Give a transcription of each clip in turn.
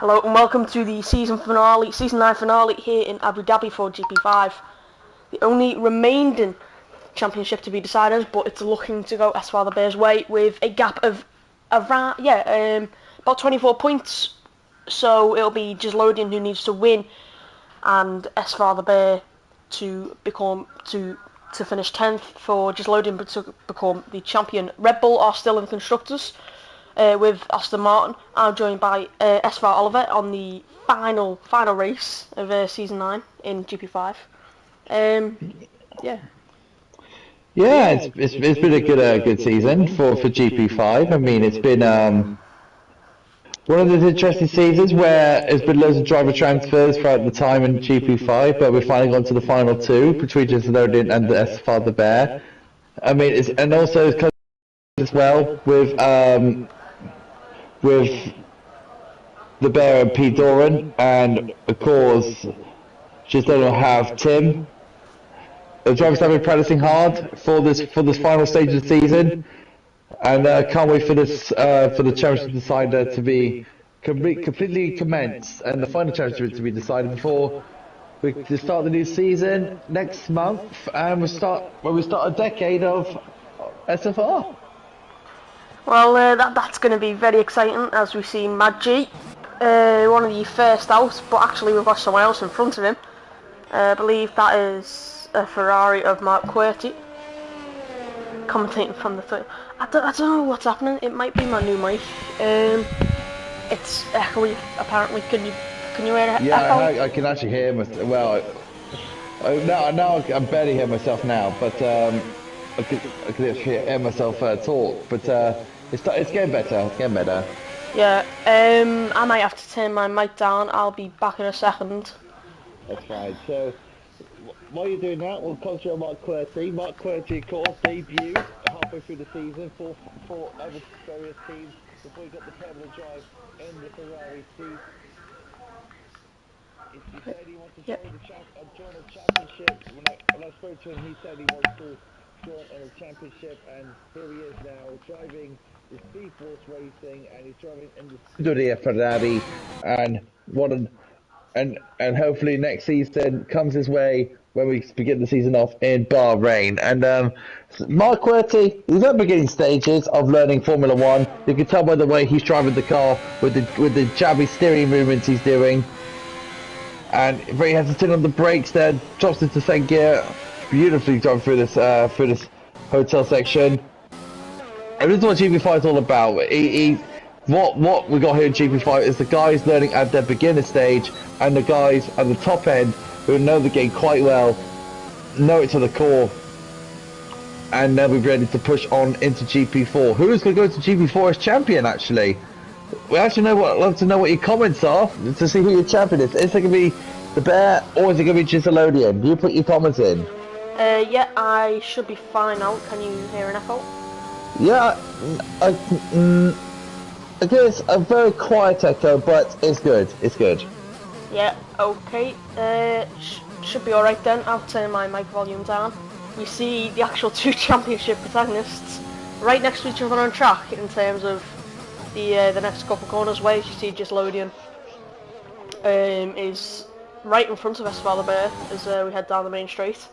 Hello and welcome to the season 9 finale here in Abu Dhabi for GP5. The only remaining championship to be decided, but it's looking to go Esfar the Bears' way with a gap of around about 24 points. So it'll be Gislodian who needs to win, and Esfar the Bear to finish 10th for Gislodian to become the champion. Red Bull are still in the constructors. With Aston Martin. I'm joined by Esfar Oliver on the final race of season 9 in GP5. Yeah, it's been a good season for GP5. I mean, it's been one of those interesting seasons where there's been loads of driver transfers throughout the time in GP5, but we're finally gone to the final two between Gislodian and the Esfar the Bear. I mean, and also it's as well with the Bear and P. Doran, and of course, just don't have Tim. The drivers have been practicing hard for this final stage of the season, and can't wait for the championship decider to be completely commenced and the final championship to be decided before we start the new season next month, and we start a decade of SFR. Well, that's going to be very exciting as we see Mad G, one of the first out, but actually we've got someone else in front of him. I believe that is a Ferrari of Mark Querty, commentating from the third. I don't know what's happening. It might be my new mic. It's echoey. Apparently, can you hear it? Yeah, echo? I can actually hear myself. Well, now I barely hear myself now, but I can actually hear myself talk. But it's getting better. It's getting better. Yeah. I might have to turn my mic down. I'll be back in a second. That's fine. So, what are you doing now? We'll come to Mark Querty. Mark Querty, of course, debuted halfway through the season for other various teams before he got the permanent drive in the Ferrari seat. He said he wants to join a championship. When I spoke to him, he said he wants to join a championship, and here he is now driving the Speed Force Racing, and he's driving in the Scuderia Ferrari, and hopefully next season comes his way when we begin the season off in Bahrain. And Mark Querty, he's at the beginning stages of learning Formula One. You can tell by the way he's driving the car with the jabby steering movements he's doing. And very hesitant on the brakes there, drops into second gear, beautifully driving through this hotel section. And this is what GP5 is all about. What we got here in GP5 is the guys learning at their beginner stage, and the guys at the top end who know the game quite well, know it to the core, and they'll be ready to push on into GP4. Who is going to go to GP4 as champion, actually? We actually love to know what your comments are to see who your champion is. Is it going to be the Bear or is it going to be Gislodian? You put your comments in. Yeah, I should be fine now. Can you hear an echo? Yeah, I guess a very quiet echo, but it's good. It's good. Yeah, okay. Should be alright then. I'll turn my mic volume down. We see the actual two championship protagonists right next to each other on track in terms of the next couple corners. Where you see Gislodian is right in front of Esfar the Bear as we head down the main straight.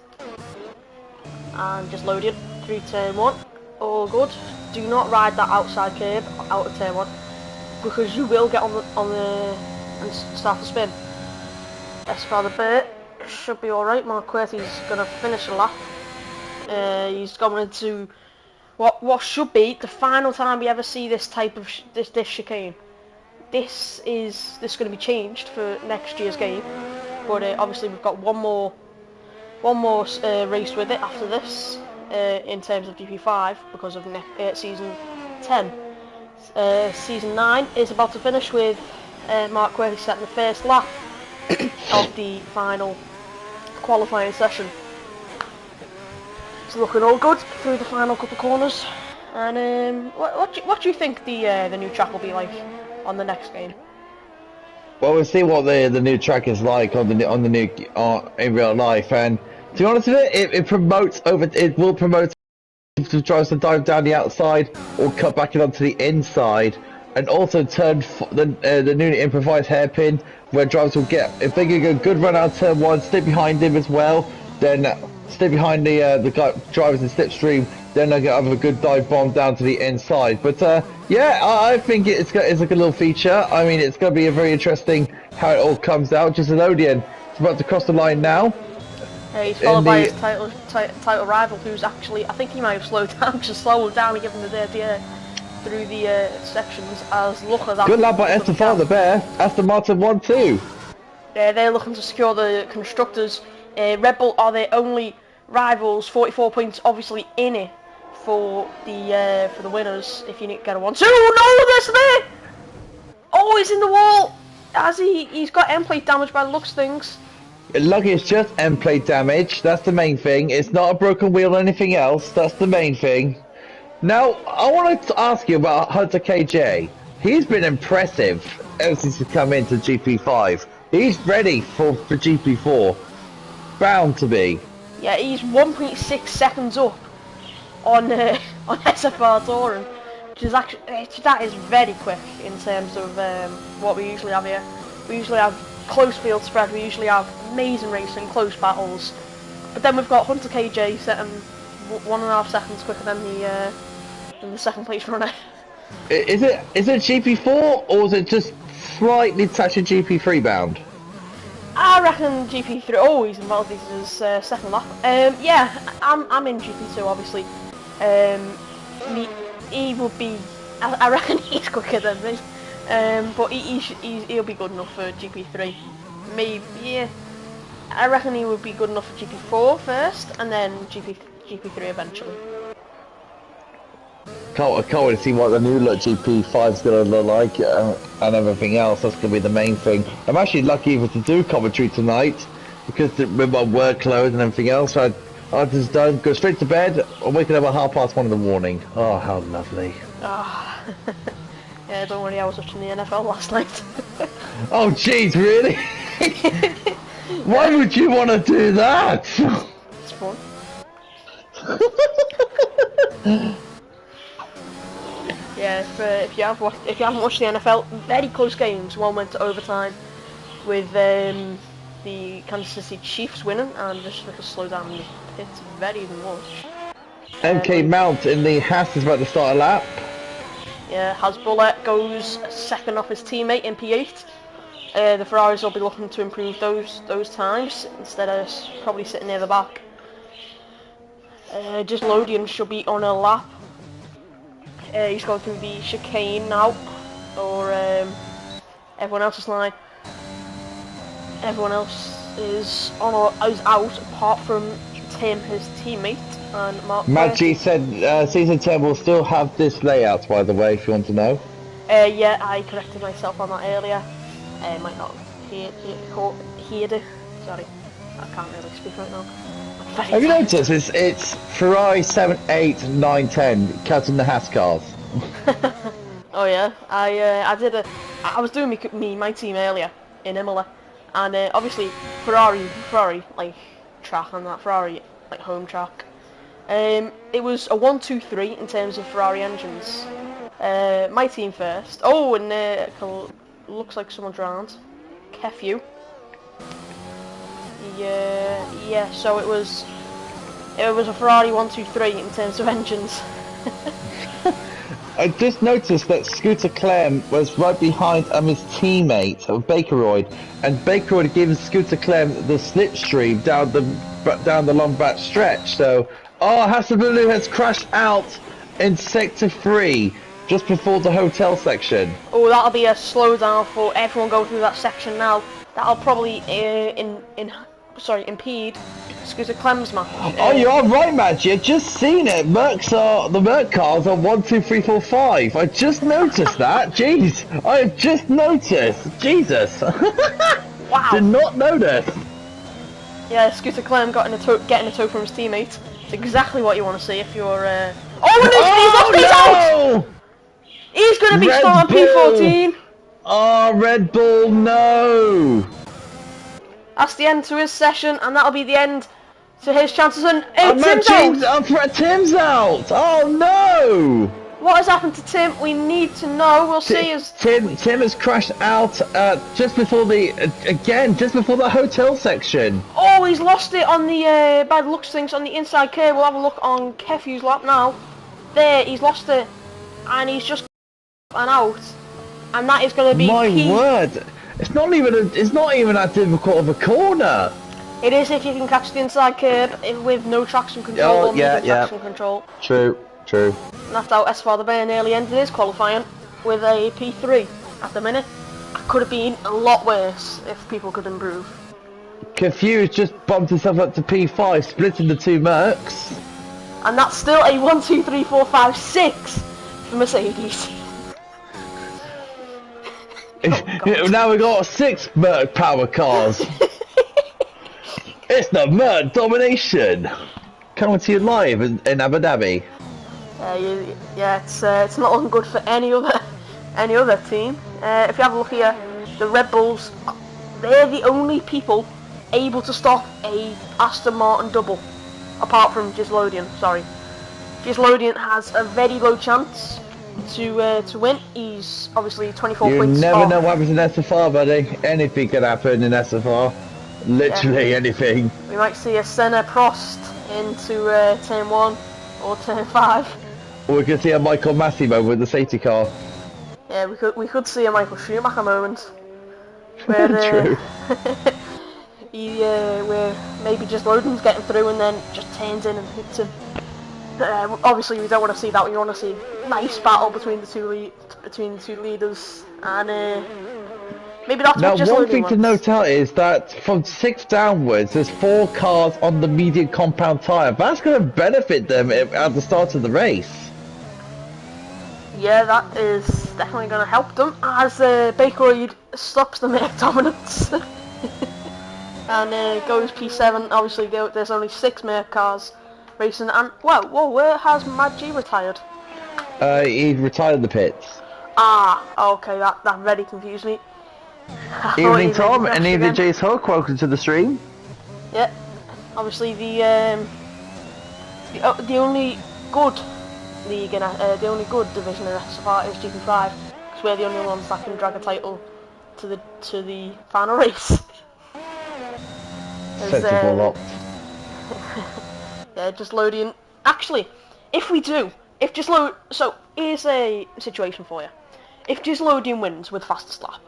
And Gislodian through turn 1. All good. Do not ride that outside curb out of turn 1 because you will get on the and start to spin. Esfar the Bear should be alright. Mark Querty's gonna finish a lap. He's going into what should be the final time we ever see this type of this chicane. This is going to be changed for next year's game, but obviously we've got one more race with it after this in terms of GP5 because of season 10. Season 9 is about to finish with Mark Querty setting the first lap of the final qualifying session. It's looking all good through the final couple corners. And what do you think the new track will be like on the next game? Well, we'll see what the new track is like on the new in real life. And to be honest with it, it will promote to try to dive down the outside or cut back it onto the inside and also the newly improvised hairpin, where drivers will get, if they get a good run out of turn 1, stay behind him as well, then stay behind the drivers in slipstream, then they'll have a good dive bomb down to the inside. But yeah, I think it's a good little feature. I mean, it's going to be a very interesting how it all comes out. Just an Odeon, it's about to cross the line now. He's followed by his title rival, who's actually, I think he might have slowed down, just slowed down and given the dirty air through the sections. As look at that. Good lad by Estefan the Bear. Aston Martin 1-2. They're looking to secure the constructors. Red Bull are their only rivals. 44 points, obviously in it for the winners. If you need to get a 1-2, no, there's there. Oh, he's in the wall. He's got end plate damage by the looks of things. Lucky it's just end plate damage. That's the main thing. It's not a broken wheel or anything else. That's the main thing. Now, I want to ask you about Hunter KJ. He's been impressive ever since he's come into GP5. He's ready for GP4. Bound to be. Yeah, he's 1.6 seconds up on SFR Touring, which is actually that is very quick in terms of what we usually have here. We usually have close field spread. We usually have amazing racing, close battles. But then we've got Hunter KJ setting 1.5 seconds quicker than the second place runner. Is it GP4 or is it just slightly touching GP3 bound? I reckon GP3. Oh, he's involved. This is his second lap. Yeah, I'm in GP2 obviously. He would be. I reckon he's quicker than me. But he'll be good enough for GP3. Maybe, yeah. I reckon he would be good enough for GP4 first, and then GP3 eventually. Can't wait to see what the new look GP5 is going to look like and everything else. That's going to be the main thing. I'm actually lucky even to do commentary tonight because with my workload and everything else, I just don't go straight to bed. I'm waking up at 1:30 in the morning. Oh, how lovely. Oh. Yeah, don't worry, I was watching the NFL last night. Oh, jeez, really? Why would you want to do that? It's fun. Yeah, if you haven't watched the NFL, very close games. One went to overtime with the Kansas City Chiefs winning, and just like a slow down in the pits. Very even worse. MK Mount in the Haas is about to start a lap. Yeah, Hasbulla goes second off his teammate in P8. The Ferraris will be looking to improve those times instead of probably sitting near the back. Just Lodian should be on a lap. He's going through the chicane now, or everyone else's line. Everyone else is on or is out apart from Tim, his teammate, and Mark. Matt G said Season 10 will still have this layout, by the way, if you want to know. Yeah, I corrected myself on that earlier. Might not hear it. Sorry, I can't really speak right now. Have you noticed it's Ferrari 7, 8, 9, 10, counting the Haas cars? Oh yeah, I was doing my team earlier in Imola, and obviously Ferrari like track on that Ferrari like home track. It was a 1, 2, 3 in terms of Ferrari engines. My team first. Oh, and looks like someone drowned. Kefu. Yeah. So it was a Ferrari 1, 2, 3 in terms of engines. I just noticed that Scooter Clem was right behind his teammate Bakeroid, and Bakeroid gave Scooter Clem the slipstream down the long back stretch. So, Hasabulu has crashed out in sector 3 just before the hotel section. Oh, that'll be a slowdown for everyone going through that section now. That'll probably impede Scooter Clem's match. Oh, you are right, Madge. You've just seen it. The Merc cars are 1, 2, 3, 4, 5. I just noticed that. Jeez, I have just noticed. Jesus. Wow. Did not notice. Yeah, Scooter Clem getting a tow from his teammate. It's exactly what you want to see if you're. He's out! He's going to be starting P14. Oh, Red Bull, no. That's the end to his session, and that'll be the end to his chances. And Tim's out. Tim's out. Oh no! What has happened to Tim? We need to know. We'll see as... Tim has crashed out just before the... just before the hotel section. Oh, he's lost it on the... by the looks of things, on the inside curve. We'll have a look on Kefu's lap now. There, he's lost it. And he's just... and out. And that is going to be key. My word. It's not even that difficult of a corner. It is if you can catch the inside curb with no traction control or traction control. True. And that's how Esfather Bear nearly ended his qualifying with a P3 at the minute. It could have been a lot worse if people could improve. Confused just bumped himself up to P5, split into 2 Mercs. And that's still a 1, 2, 3, 4, 5, 6 for Mercedes. Now we've got 6 Merc power cars. It's the Merc domination. Coming to you live in Abu Dhabi. It's not looking good for any other team. If you have a look here, the Red Bulls, they're the only people able to stop a Aston Martin double, apart from Gislodian. Sorry, Gislodian has a very low chance to win. He's obviously 24 points. You never know what happens in SFR, buddy. Anything could happen in SFR. Literally anything. We might see a Senna Prost into turn 1 or turn 5. Or we could see a Michael Massimo with the safety car. Yeah, we could see a Michael Schumacher moment. Where True. where maybe just Loden's getting through and then just turns in and hits him. Obviously we don't want to see that. We want to see a nice battle between the two leaders, and maybe that's now, what just one Loden thing wants. to note out is that from 6th downwards, there's 4 cars on the medium compound tyre. That's going to benefit them at the start of the race. Yeah, that is definitely going to help them as Bakeroid stops the Merc dominance and goes P7. Obviously, there's only 6 Merc cars racing, and whoa, where has Mad G retired? He retired the pits. Ah, okay, that really confused me. Evening, Tom, and evening, Jace Hook. Welcome to the stream. Yeah, obviously the only good league in the only good division in SFR is GP5, because we're the only ones that can drag a title to the final race. Sensible lot. Yeah, just loading. Actually, if so here's a situation for you. If Gislodian wins with fastest lap,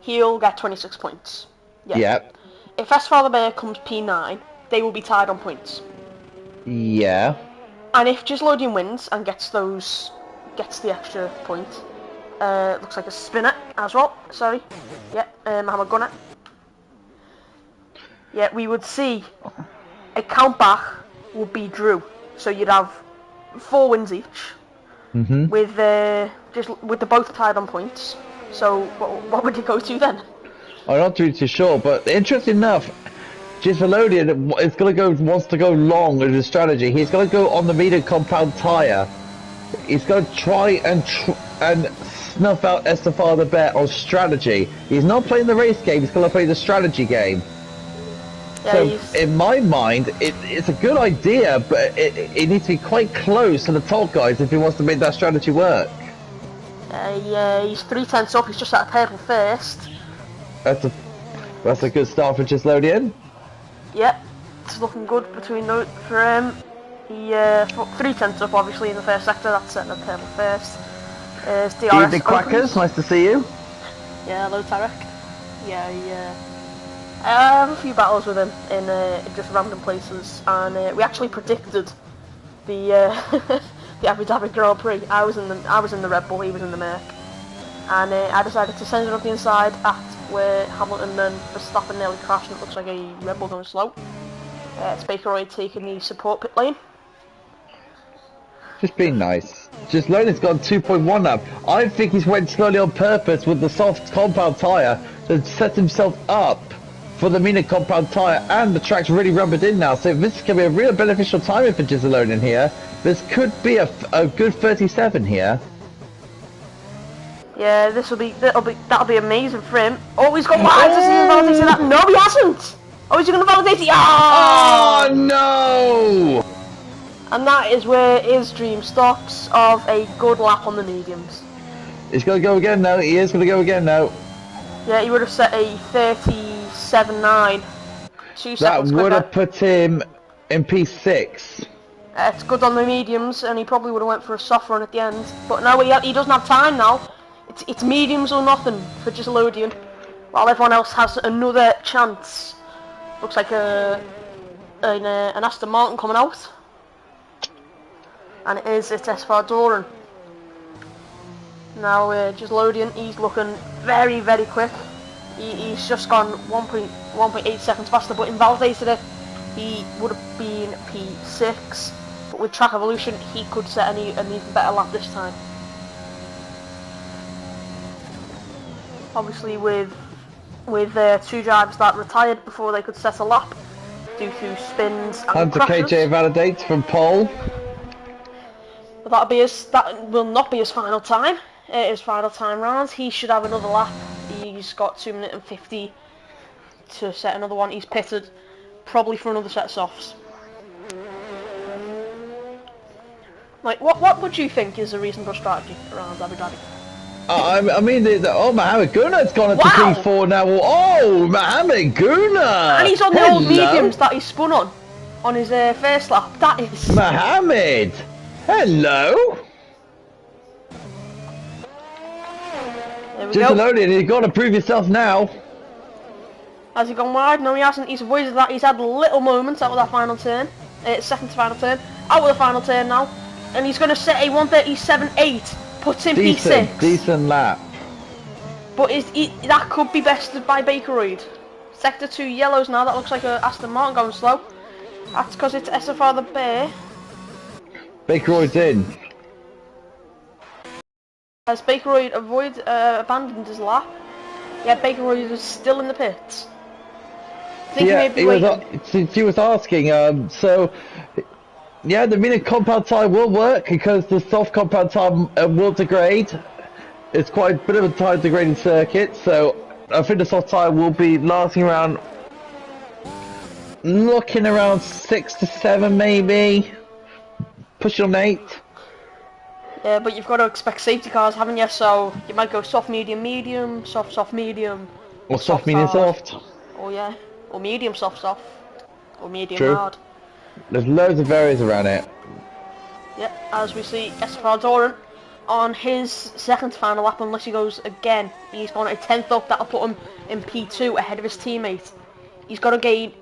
he'll get 26 points. Yeah. Yep. If Esfather Bear comes P9, they will be tied on points. Yeah. And if Gislodian wins and gets the extra point, looks like a spinner as well. Sorry. Yeah. Mohammed Gunner. Yeah, we would see a countback would be Drew. So you'd have 4 wins each. Mm-hmm. With the both tied on points. So what would you go to then? I'm not too sure, but interesting enough, Gislodian is wants to go long with his strategy. He's going to go on the medium compound tyre. He's going to try and snuff out Estefan the Bear on strategy. He's not playing the race game. He's going to play the strategy game. Yeah, so in my mind, it's a good idea, but it needs to be quite close to the top guys if he wants to make that strategy work. Yeah, he's 3/10 up. He's just at a purple first. That's a good start for Gislodian. Yep, it's looking good for him. He 3/10 up, obviously in the first sector. That's at the purple first. DRS Evening, Quackers. Nice to see you. Yeah, hello Tarek. Yeah. I have a few battles with him in just random places, and we actually predicted the the Abu Dhabi Grand Prix. I was in the Red Bull, he was in the Merc, and I decided to send it up the inside at where Hamilton and Verstappen nearly crashed, and it looks like a Red Bull going slow. It's Bakeroid taking the support pit lane. Just being nice. Gislodian's got 2.1 up. I think he's went slowly on purpose with the soft compound tyre to set himself up for the medium compound tyre, and the track's really rubbered in now, so this can be a real beneficial timing for Gislodian here. This could be a good 37 here. Yeah, that'll be amazing for him. Oh, he's got wide to see him validating that. No, he hasn't. Oh, is he going to validate it? Oh no! And that is where his dream stops of a good lap on the mediums. He's going to go again now. He is going to go again now. Yeah, he would have set a 37.9. 2 That seconds would quicker. have put him in P6. It's good on the mediums, and he probably would have went for a soft run at the end. But no, he doesn't have time now. It's mediums or nothing for just Lodian, while everyone else has another chance. Looks like an Aston Martin coming out, and it's SFR Doran. Now just Lodian, he's looking very, very quick. He's just gone 1.8 seconds faster, but invalidated it. He would have been P6, but with track evolution, he could set an even better lap this time. Obviously, with two drivers that retired before they could set a lap due to spins and Hunter crashes. KJ validates from pole. But that will not be his final time. His final time round. He should have another lap. He's got 2 minutes and 50 to set another one. He's pitted, probably for another set of softs. Like, what would you think is a reasonable strategy around Abu Dhabi? I mean, Mohamed Guna's gone into Wow. P4 now. Oh, Mohamed Guna! And he's on the old mediums that he spun on his first lap. That is... Mohamed! Hello! There we Just go. loaded, you've got to prove yourself now. Has he gone wide? No, he hasn't. He's avoided that. He's had little moments out of that final turn. Second to final turn. Out of the final turn now. And he's going to set a 137.8. Puts him P6. Decent lap. But that could be bested by Baker Reed. Sector 2 yellows now. That looks like a Aston Martin going slow. That's because it's SFR the Bear. Baker Royd's in. As Baker Reed abandoned his lap. Yeah, Baker Reed was still in the pits. Yeah, he was asking, so... Yeah, the medium compound tire will work because the soft compound tire will degrade. It's quite a bit of a tire degrading circuit, so I think the soft tire will be lasting around, looking around 6 to 7 maybe, pushing on 8. Yeah, but you've got to expect safety cars, haven't you? So you might go soft, medium, medium, soft, soft, medium. Or soft, medium, hard. soft. Oh yeah, or medium, soft, soft, or medium, True. hard. There's loads of areas around it. Yep, as we see SFR Doran on his second final lap, unless he goes again. He's gone a 10th up, that'll put him in P2 ahead of his teammate. He's got to gain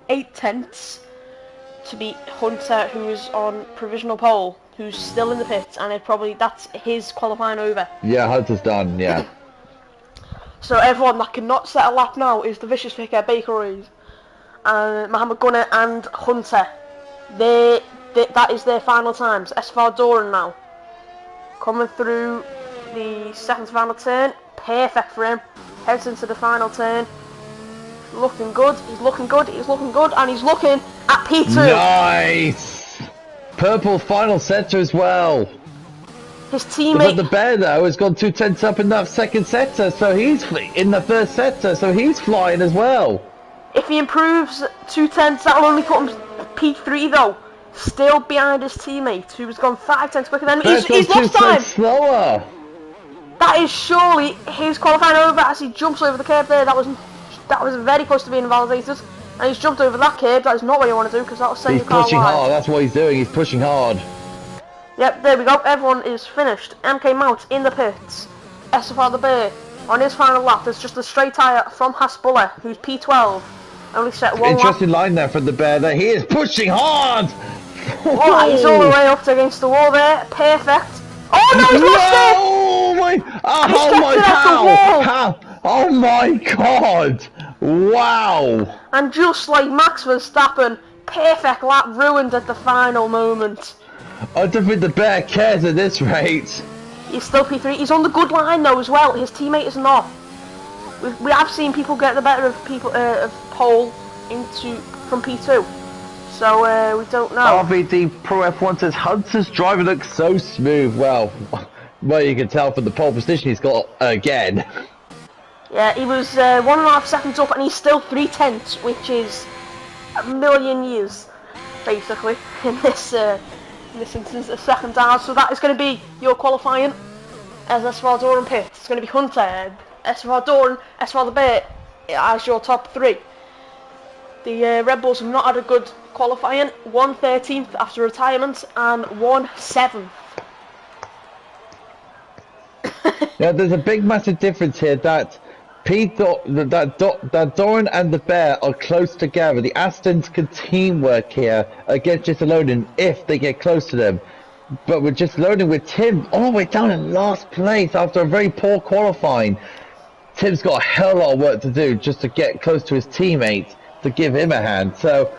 8 tenths to beat Hunter, who's on provisional pole, who's still in the pits, and that's his qualifying over. Yeah, Hunter's done, yeah. So everyone that cannot set a lap now is the vicious picker, Baker Reed, Mohamed Gunner and Hunter. That is their final times. SFR Doran now. Coming through the second to final turn. Perfect for him. Heads into the final turn. Looking good. He's looking good. He's looking good. And he's looking at P2. Nice! Purple final sector as well. His teammate... But the Bear though has gone 2 tenths up in that second sector, so he's in the first sector, so he's flying as well. If he improves 2 tenths, that'll only put him P3 though. Still behind his teammate, who's gone 5 tenths quicker than him. He's lost time! Slower. That is surely his qualifying over as he jumps over the curb there. That was very close to being invalidated. And he's jumped over that curb. That is not what you want to do because that'll send He's your car pushing wide. hard, that's what he's doing, he's pushing hard. Yep, there we go. Everyone is finished. MK Mount in the pits. SFR the Bear on his final lap. There's just a straight tyre from Hasbulla, who's P12. Only set 1 Interesting line there from the Bear there. He is pushing hard! Oh, he's all the way up against the wall there. Perfect. Oh no, he's lost it! Oh my! Oh kept my it at the wall. How? Oh my god! Wow! And just like Max Verstappen, perfect lap ruined at the final moment. I don't think the Bear cares at this rate. He's still P3. He's on the good line though as well. His teammate is not. We have seen people get the better of of pole from P2. So we don't know. RVD Pro F1 says Hunter's driving looks so smooth. Well, you can tell from the pole position he's got again. Yeah, he was 1.5 seconds up, and he's still 3 tenths, which is a million years. basically, in this instance, a second down. So that is going to be your qualifying as Esmeralda and Pitt. It's going to be Hunter, Esmeralda and Esmeralda Bear as your top three. The Red Bulls have not had a good qualifying. 1/13th after retirement and 1/7th. Yeah, there's a big massive difference here that that Doran and the Bear are close together. The Astons can teamwork here against just Loading if they get close to them. But we're just Loading with Tim all the way down in last place after a very poor qualifying. Tim's got a hell of a lot of work to do just to get close to his teammates to give him a hand. So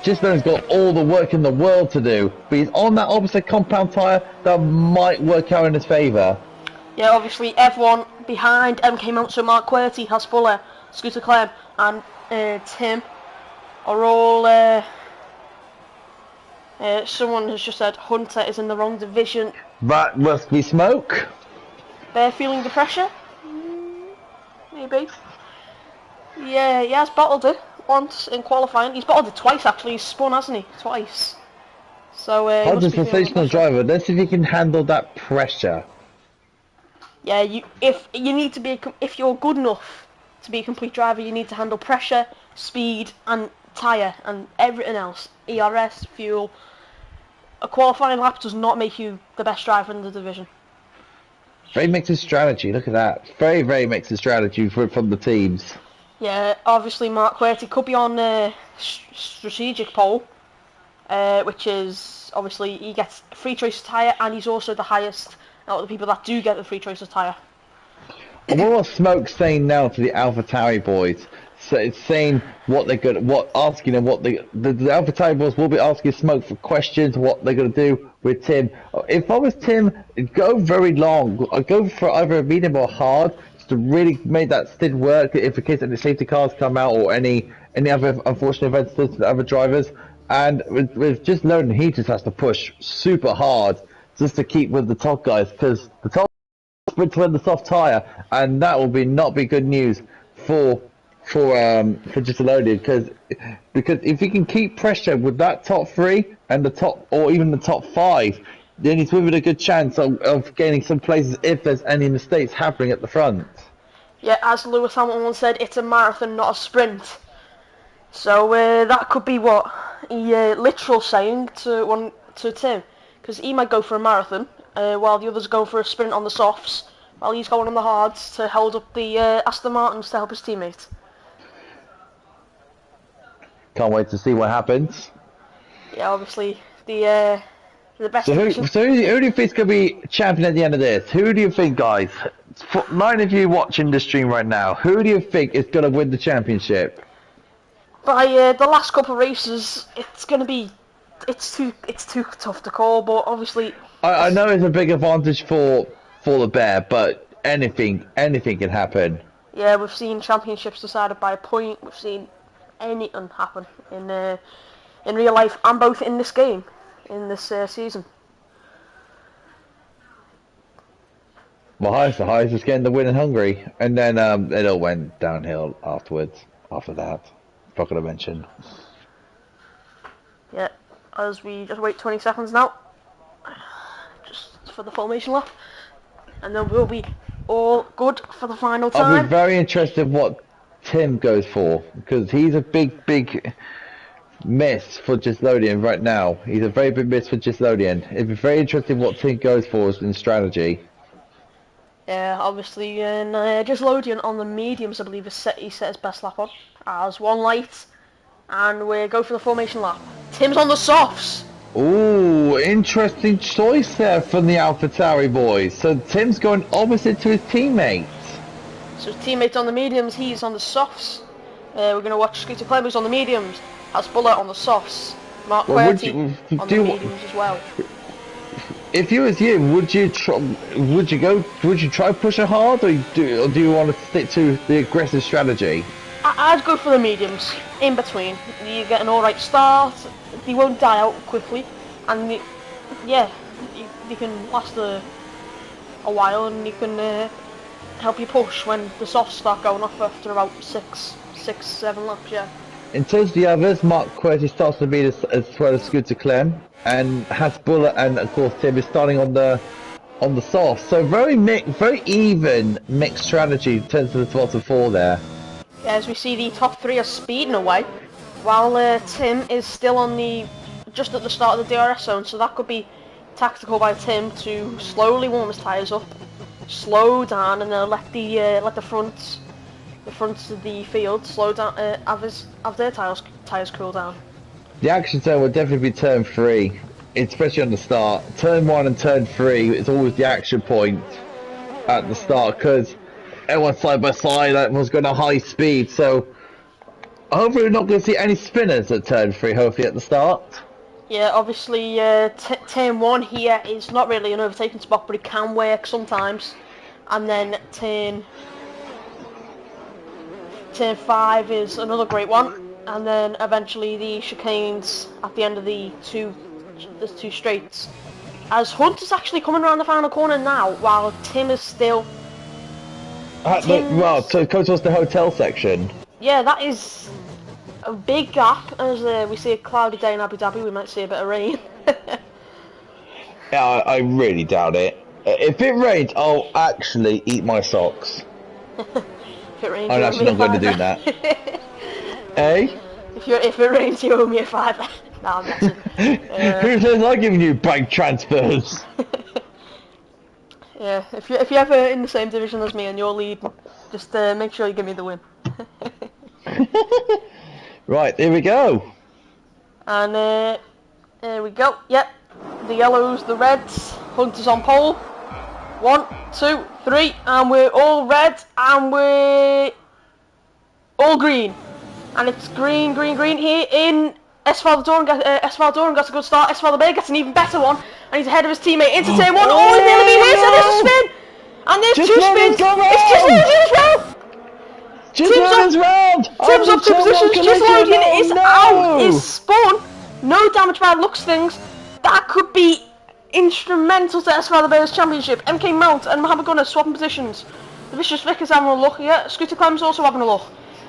just Loading's got all the work in the world to do. But he's on that opposite compound tyre that might work out in his favour. Yeah, obviously everyone behind MK Mount, Mark Querty, Has Fuller, Scooter Clem and Tim are all... someone has just said Hunter is in the wrong division. That must be smoke. They're feeling the pressure? Maybe. Yeah, he has bottled it once in qualifying. He's bottled it twice actually, he's spun, hasn't he? Twice. So, Hunter's a sensational driver. Let's see if he can handle that pressure. Yeah, if you're good enough to be a complete driver, you need to handle pressure, speed, and tyre, and everything else. ERS, fuel. A qualifying lap does not make you the best driver in the division. Very mixed strategy. Look at that. Very, very mixed strategy from the teams. Yeah, obviously Mark Querty could be on strategic pole, which is obviously he gets free choice of tyre, and he's also the highest out of the people that do get the free choice of tyre. And what was Smoke saying now to the AlphaTauri boys? So it's saying what they're good, asking them what the AlphaTauri boys will be asking Smoke for questions, what they're going to do with Tim. If I was Tim, go very long. I'd go for either a medium or hard just to really make that stint work. If in case any safety cars come out or any other unfortunate events to the other drivers, and with just Loading, he just has to push super hard just to keep with the top guys, because the top sprint to win the soft tyre, and that will not be good news for just Loaded, because if he can keep pressure with that top three and the top or even the top five, then he's within a good chance of gaining some places if there's any mistakes happening at the front. Yeah, as Lewis Hamilton once said, it's a marathon, not a sprint. So that could be what he literal saying to Tim. Because he might go for a marathon, while the others go for a sprint on the softs, while he's going on the hards to hold up the Aston Martins to help his teammates. Can't wait to see what happens. Yeah, obviously the best. So who do you think is going to be champion at the end of this? Who do you think, guys? For 9 of you watching the stream right now, who do you think is going to win the championship? By the last couple of races, it's going to be. It's too tough to call, but obviously I know it's a big advantage for the Bear, but anything can happen. Yeah, we've seen championships decided by a point. We've seen anything happen in real life and both in this game, in this season. Well, Highs was getting the win in Hungary, and then it all went downhill afterwards. After that, forgot to mention. Yeah. As we just wait 20 seconds now, just for the formation lap, and then we'll be all good for the final time. I'll be very interested what Tim goes for, because he's a big miss for Gislodian right now. He's a very big miss for Gislodian. It'd be very interesting what Tim goes for in strategy. Yeah, obviously, and Gislodian on the mediums, I believe, he set his best lap on as one light, and we go for the formation lap. Tim's on the softs. Ooh, interesting choice there from the AlphaTauri boys. So Tim's going opposite to his teammates. So his teammates on the mediums, he's on the softs. We're going to watch Scooter Clem, who's on the mediums. Has Buller on the softs. Mark Querty on the mediums as well. If you was you, would you try push it hard, or do you want to stick to the aggressive strategy? I'd go for the mediums, in between. You get an alright start, they won't die out quickly, and they can last a while, and you can help you push when the softs start going off after about 6-7 laps, yeah. In terms of the others, Mark Querty starts to beat as well as Scooter Clem, and Hasbulla and of course Tim is starting on the soft. So very even mixed strategy in terms of the bottom four there. Yeah, as we see the top three are speeding away, while Tim is still on just at the start of the DRS zone. So that could be tactical by Tim to slowly warm his tyres up, slow down, and then let the fronts of the field slow down, have their tyres cool down. The action zone will definitely be turn 3, especially on the start. Turn 1 and turn 3 is always the action point at the start because everyone's side by side, everyone's going at high speed. So hopefully we're not going to see any spinners at turn 3. Hopefully at the start. Yeah, obviously turn 1 here is not really an overtaking spot, but it can work sometimes. And then turn 5 is another great one, and then eventually the chicanes at the end of the two straights. As Hunt is actually coming around the final corner now, while Tim is still. Well, so it goes towards the hotel section. Yeah, that is a big gap. As we see a cloudy day in Abu Dhabi, we might see a bit of rain. Yeah, I really doubt it. If it rains, I'll actually eat my socks. If it rains, I'm actually not going to do that. Eh? If it rains, you owe me a £5. No, I'm messing. Who says I'm giving you bank transfers? Yeah, if you're ever in the same division as me and you're leading, just make sure you give me the win. Right, here we go. And there we go. Yep, the yellows, the reds. Hunt is on pole. 1, 2, 3, and we're all red, and we're all green. And it's green here in Esfaldoran got a good start. Esfaldoran gets an even better one, and he's ahead of his teammate into turn 1. Oh, he's nearly been hit, and there's a spin! And there's Just two spins! It's just loading as well! Tim's up 2 positions, just loading, is out, is spun. No damage by looks things. That could be instrumental to Esfaldoran's championship. MK Mount and Mohammed Gunner swapping positions. The Vicious Vickers having a look here. Scooter Clem's also having a look.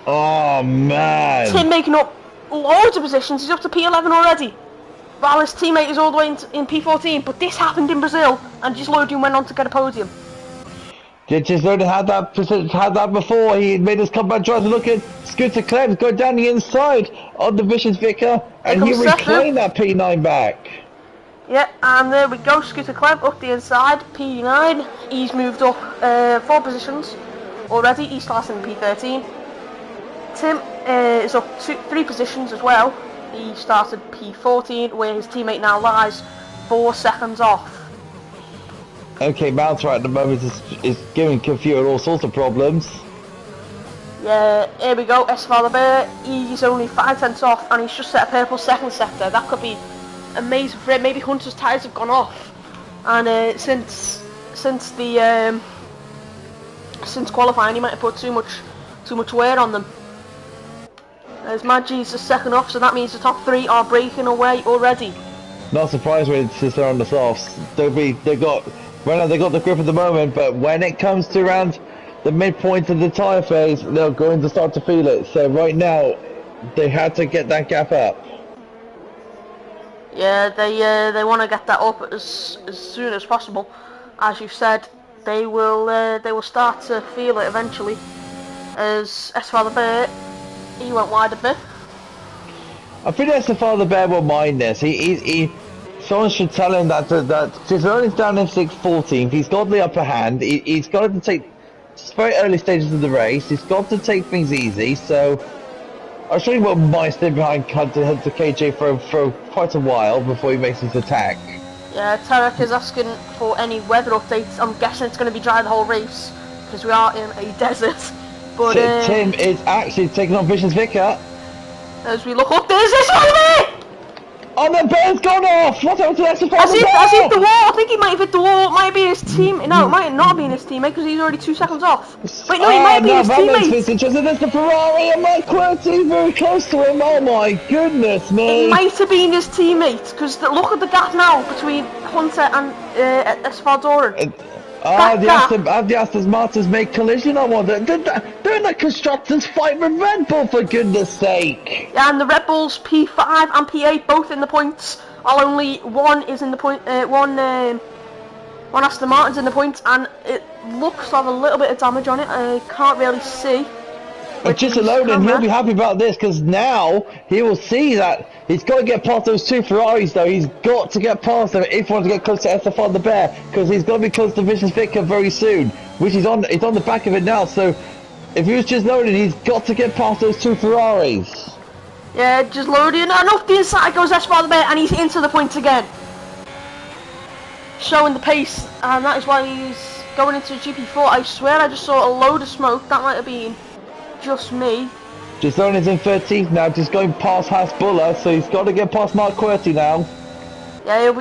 Oh man! Tim making up loads of positions. He's up to P11 already, while his teammate is all the way in P14. But this happened in Brazil, and Gisloudin went on to get a podium. Gisloudin had that before. He made his comeback drive. Look at Scooter Clem go down the inside on the Vicious Vicar, and he reclaimed that P9 back. Yeah, and there we go. Scooter Clem up the inside, P9. He's moved up 4 positions already. He starts in P13. Tim is up 3 positions as well. He started P14, where his teammate now lies 4 seconds off. Okay, Mount right at the moment is giving Confused all sorts of problems. Yeah, here we go. Esfaldoran, he's only 5 tenths off, and he's just set a purple second sector. That could be amazing for him. Maybe Hunter's tyres have gone off, and since qualifying, he might have put too much wear on them. As Maggi's a second off, so that means the top 3 are breaking away already. Not surprised when they're on the softs. They got the grip at the moment, but when it comes to around the midpoint of the tyre phase, they're going to start to feel it. So right now, they had to get that gap up. Yeah, they want to get that up as soon as possible. As you said, they will start to feel it eventually. As Esfaldoran, he went wide a bit. I think Esfaldoran will mind this. Someone should tell him that Gisloudin's down in 614th. He's got the upper hand. He's got to take very early stages of the race. He's got to take things easy. So I'm sure he won't mind staying behind Hunter KJ for quite a while before he makes his attack. Yeah, Tarek is asking for any weather updates. I'm guessing it's going to be dry the whole race because we are in a desert. But Tim is actually taking on Vicious Vicar. As we look up, there's this one! Oh, the bear's gone off! What happened to Esfaldoran? Has he hit the wall? I think he might have hit the wall. It might be his team. No, it might not be his teammate because he's already 2 seconds off. Wait, no, he might be his teammate. Just there's the Ferrari and Mike Querty very close to him. Oh my goodness me! It might have been his teammate because look at the gap now between Hunter and Esfaldoran. The Aston Martins make collision. I wonder. They're in a constructors fight with Red Bull, for goodness sake. Yeah, and the Red Bulls P5 and P8 both in the points, while only one is in the point. One Aston Martin's in the points, and it looks to have a little bit of damage on it. I can't really see. Just alone, and he'll be happy about this, because now he will see that he's got to get past those two Ferraris, though. He's got to get past them if he wants to get close to Estefan the Bear, because he's going to be close to Vicious Vicar very soon, which he's on the back of it now. So if he was just loading, he's got to get past those two Ferraris. Yeah, just loading, and off the inside goes Estefan the Bear, and he's into the points again, showing the pace, and that is why he's going into GP4. I swear I just saw a load of smoke. That might have been just me. Gisone is in 13th now, just going past Hasbulla, so he's got to get past Mark QWERTY now. Yeah,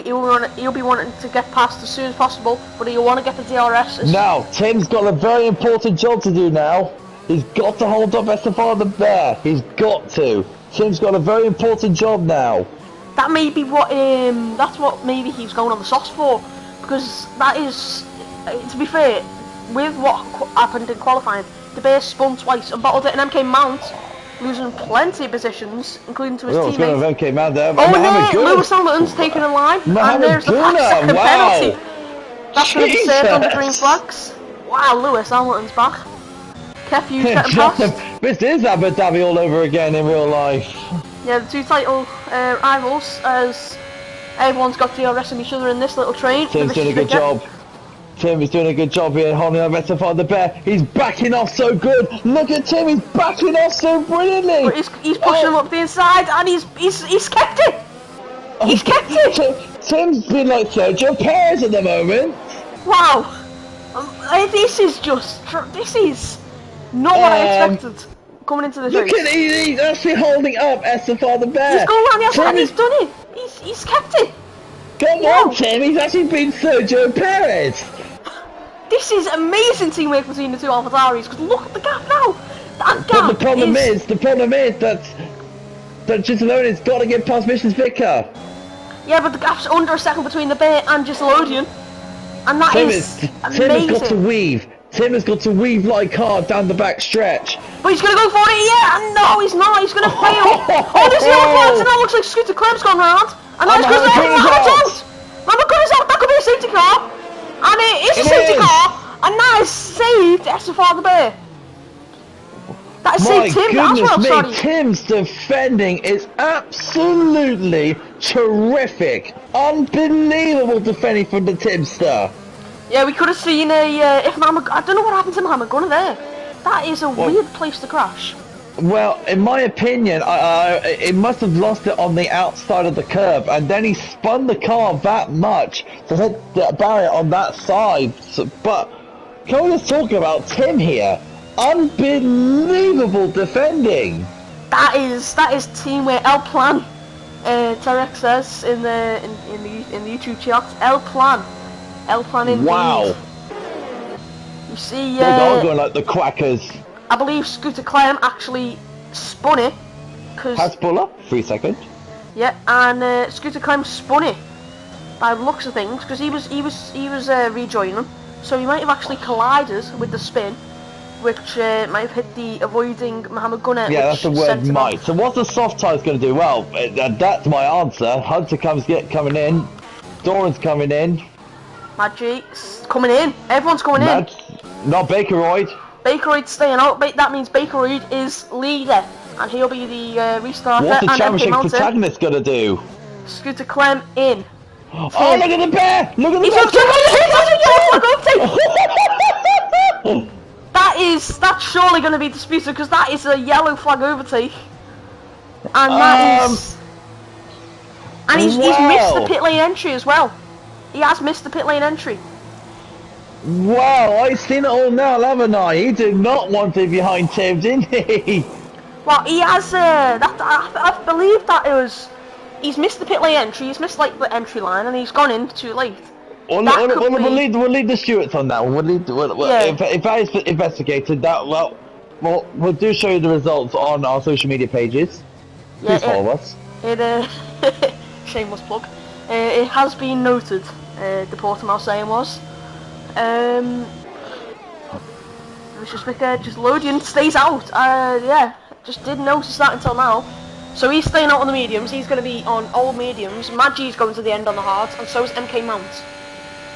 he'll be wanting to get past as soon as possible, but he'll want to get the DRS. Now, Tim's got a very important job to do now. He's got to hold up Estefan the Bear. He's got to. Tim's got a very important job now. That may be what, that's what maybe he's going on the softs for, because that is, to be fair, with what happened in qualifying, the Bear spun twice and bottled it an MK Mount, losing plenty of positions, including to his teammates. MK Mount there. Oh, and there, Lewis Hamilton's taking a line, and there's the second penalty. That's going to be served on the green flags. Wow, Lewis Hamilton's back. Kev, you getting past. This is Abu Dhabi all over again in real life. Yeah, the two title rivals, as everyone's got DRS in each other in this little train. Tim's doing a good job. Tim is doing a good job here, holding up Estefan the Bear. He's backing off so good. Look at Tim, he's backing off so brilliantly. But he's pushing him up the inside, and he's kept it. He's kept it. Tim's been like Sergio Perez at the moment. Wow, this is not what I expected coming into the race. Look at he's actually holding up Estefan the Bear. He's going around the outside, and he's done it. He's kept it. Come on, Tim, he's actually been Sergio Perez. This is amazing teamwork between the two AlphaTauris, because look at the gap now. That gap. But the problem is that Gisolone's got to get past Vicious Vicar. Yeah, but the gap's under a second between the Bear and Gisolodian, and that is amazing. Tim has got to weave. Tim has got to weave like hard down the back stretch. But he's going to go for it, yeah, no, he's not, he's going to fail. Oh, there's the other flags, and that looks like Scooter Clem's gone round. And now he's going to out. That could be a safety car. And it is a safety car. And that has saved Estefan the Bear. That has saved Tim as well, sorry. Tim's defending is absolutely terrific. Unbelievable defending from the Timster. Yeah, we could have seen I don't know what happened to Mohammed Gunnar there. That is a weird place to crash. Well, in my opinion, it must have lost it on the outside of the curb, and then he spun the car that much to hit the barrier on that side. So, but can we just talk about Tim here? Unbelievable defending. That is teamwork. El Plan. Tarek says in the YouTube chat. El Plan indeed. Wow. You see, they're going like the Quackers. I believe Scooter Clem actually spun it, cause Hasbulla, 3 seconds. Yeah, and Scooter Clem spun it by the looks of things, because he was rejoining them, so he might have actually collided with the spin, which might have hit the avoiding Mohammed Gunnar. Yeah, that's the word might. So what's the soft tires going to do? Well, that's my answer. Hunter coming in, Doran's coming in. Magic's coming in. Everyone's coming in. Not Bakeroid. Bakeroid's staying out. That means Bakeroid is leader, and he'll be the restarter. What's the championship protagonist gonna do? Scooter Clem in. Oh, look at the Bear! Look at the Bear! That's surely going to be disputed, because that is a yellow flag overtake, and that is. And he's missed the pit lane entry as well. He has missed the pit lane entry. Wow, I've seen it all now, haven't I? He did not want it behind Tim, didn't he? Well, he has, I believe that it was, he's missed the pit lane entry, he's missed, like, the entry line, and he's gone in too late. We'll lead the stewards on that one. If that is investigated, we'll do show you the results on our social media pages. Please follow us. Shameless plug. It has been noted, the Portimao saying was. Vicious Vicar, just Lodian stays out. Yeah, just didn't notice that until now. So he's staying out on the mediums, he's going to be on all mediums. Magi's going to the end on the hards, and so is MK Mount.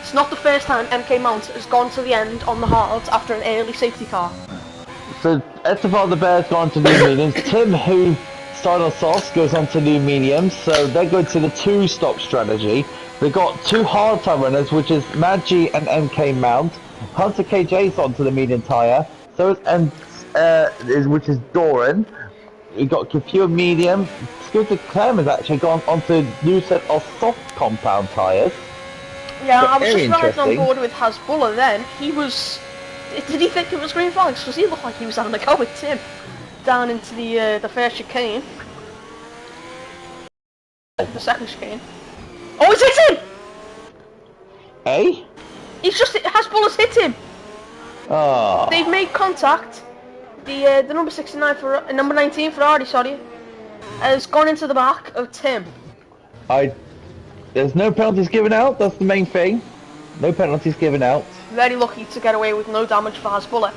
It's not the first time MK Mount has gone to the end on the hards after an early safety car. So Estefan the Bear's gone to new mediums. Tim, who started on softs, goes on to new mediums. So they're going to the 2-stop strategy. They've got 2 hard tyre runners, which is Magi and MK Mount. Hunter KJ's onto the medium tyre. So which is Doran. We've got Kafua medium. Scooter Clem has actually gone onto a new set of soft compound tyres. Yeah, So I was very just riding on interesting. board with Hasbulla then. He was... Did he think it was green flags? Because he looked like he was having a go with Tim. Down into the first chicane. The second chicane. Oh, he's hit him! Eh? He's just... Hasbulla's hit him! Oh. They've made contact. The number 69 for number 19 Ferrari, sorry, has gone into the back of Tim. There's no penalties given out. That's the main thing. No penalties given out. Very lucky to get away with no damage for Hasbulla,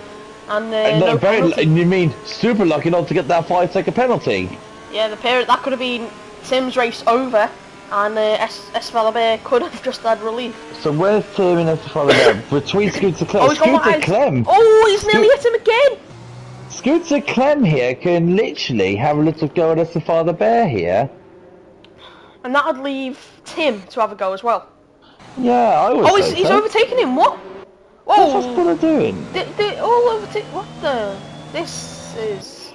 and No, no penalty. you mean super lucky not to get that 5-second penalty? Yeah, that could have been Tim's race over, and Esfalabe could have just had relief. So where's Tim and Estefan between Scooter Clem? Oh, he's gone Scooter wide. Clem. Oh, he's nearly hit him again. Scooter Clem here can literally have a little go at Estefan the Bear here. And that would leave Tim to have a go as well. Yeah, I would. Oh, say he's so. overtaken him. What? What's Whoa! Estefan doing? They all overtake. What the? This is.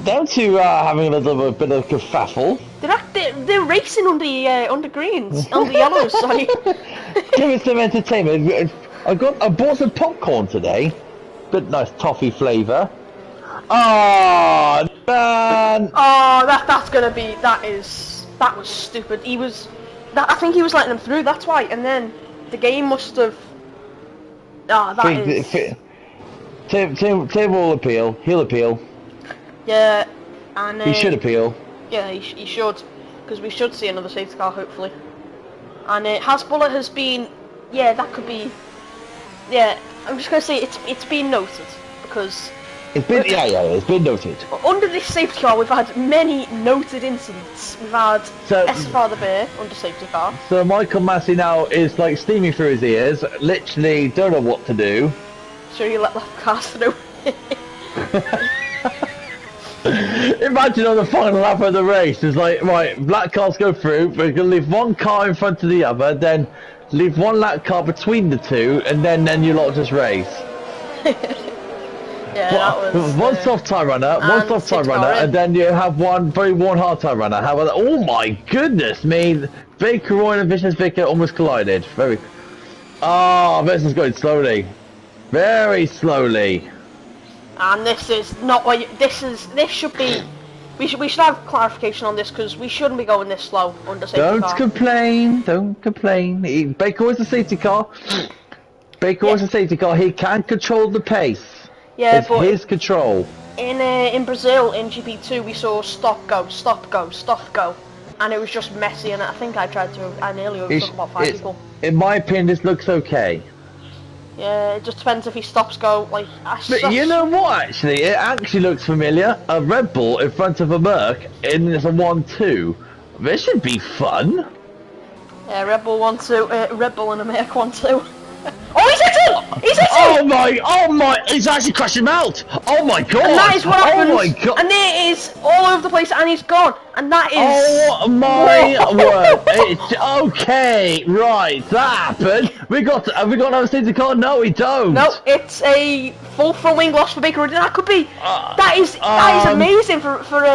Down to having a little bit of kerfuffle. They're racing under greens, under yellows. Sorry. Give it some entertainment. I bought some popcorn today. Bit nice toffee flavour. Oh man! Oh, that's gonna be. That was stupid. I think he was letting them through. That's why. And then the game must have. Ah, Tim will appeal. He'll appeal. Yeah, and He should appeal. Yeah, he should, because we should see another safety car hopefully. And Hasbulla has been. Yeah, that could be. Yeah, I'm just gonna say it's been noted because. It's been noted. Under this safety car, we've had many noted incidents. We've had Estefan the Bear under safety car. So Michael Massey now is like steaming through his ears, literally don't know what to do. So you let left cars through. Imagine on the final lap of the race, it's like, right, black cars go through, we're going to leave one car in front of the other, then leave one lap car between the two, and then you lot just race. Yeah, that was... One soft tyre runner, and then you have one very worn hard tyre runner. How about that? Oh my goodness me! Baker Roy and Vicious Vicar almost collided. This is going slowly. Very slowly. And this is not what this should be. We should have clarification on this because we shouldn't be going this slow under safety car. Don't complain. Baker was a safety car. Was a safety car. He can control the pace. Yeah, it's but his control. In Brazil in GP2 we saw stop go, and it was just messy. And I think I nearly overtook about 5 people. In my opinion, this looks okay. Yeah, it just depends if he stops go. Like, but you know what? Actually, it actually looks familiar. A Red Bull in front of a Merc, and it's a 1-2. This should be fun. Yeah, Red Bull 1-2. Red Bull and a Merc 1-2. Oh, he's hit him! He's hit him! Oh my! He's actually crashed him out! Oh my god! And that is what happens! Oh my god! And it is all over the place, and he's gone. And that is... Oh my word! It's okay, right? That happened. Have we got another safety car? No, we don't. No, it's a full front wing loss for Baker. That could be. That is amazing for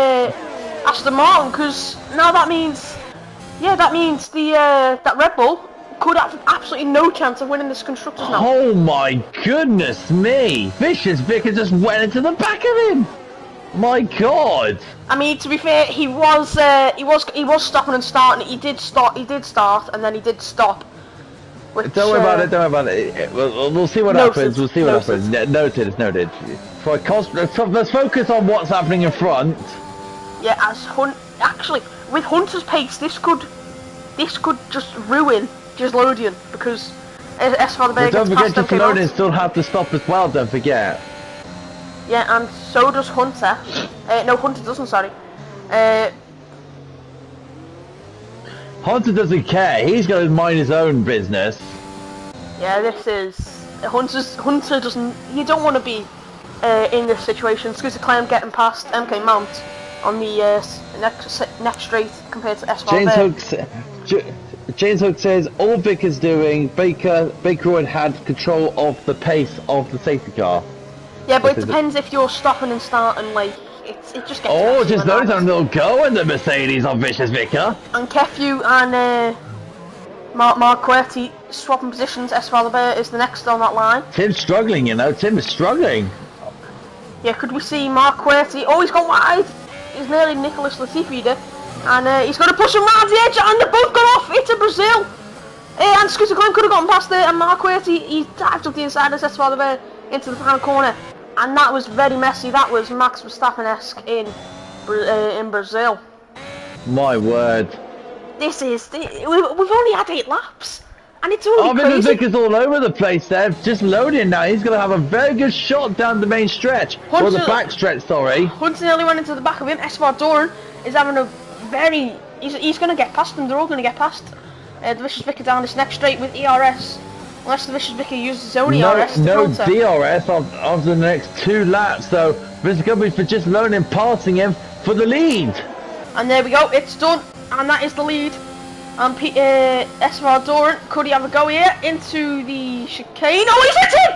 Aston Martin, because now that means that Red Bull could have absolutely no chance of winning this constructors now. Oh my goodness me! Vicious Vicar just went into the back of him. My god! I mean, to be fair, he was stopping and starting. He did start, and then he did stop. Which, don't worry about it. We'll see what happens. We'll see what happens. Noted. It's noted. Let's focus on what's happening in front. Yeah, actually, with Hunter's pace, this could just ruin Lodian, because Esfalabe Don't gets forget past Lodian still have to stop as well. Don't forget. Yeah, and so does Hunter. No, Hunter doesn't, sorry. Hunter doesn't care. He's going to mind his own business. Yeah, this is... Hunter doesn't... You don't want to be in this situation. Scooter Clem getting past MK Mount on the next straight compared to S5. James Hook says all Vickers doing, Baker would had control of the pace of the safety car. Yeah, but it depends if you're stopping and starting, like, it just gets... Oh, just noticed a little go in the Mercedes on Vicious Vicker. And Kefu and Mark Querty swapping positions. S5 is the next on that line. Tim's struggling, you know, Tim is struggling. Yeah, could we see Mark Querty? Oh, he's gone wide! He's nearly Nicholas Latifi there. And he's going to push him round the edge, and they both got off into Brazil. And Scooter Clem could have gotten past there, and Mark Querty, he dived up the inside of S5 into the final corner. And that was very messy. That was Max Verstappen-esque in Brazil. My word. This is... We've only had 8 laps. And it's only crazy. Mr. Vickers all over the place there. Just loading now. He's going to have a very good shot down the main stretch. Or the back stretch, sorry. Hunter nearly went into the back of him. Esvar Doran is having a very... He's going to get past them. They're all going to get past the Vicious Vicker down this next straight with ERS. Unless the Vicious Vicker uses his own ERS to counter. DRS after the next 2 laps, so Mr. Company for just loading, passing him for the lead. And there we go, it's done, and that is the lead. And Esvar Doran, could he have a go here into the chicane? Oh, he's hit it!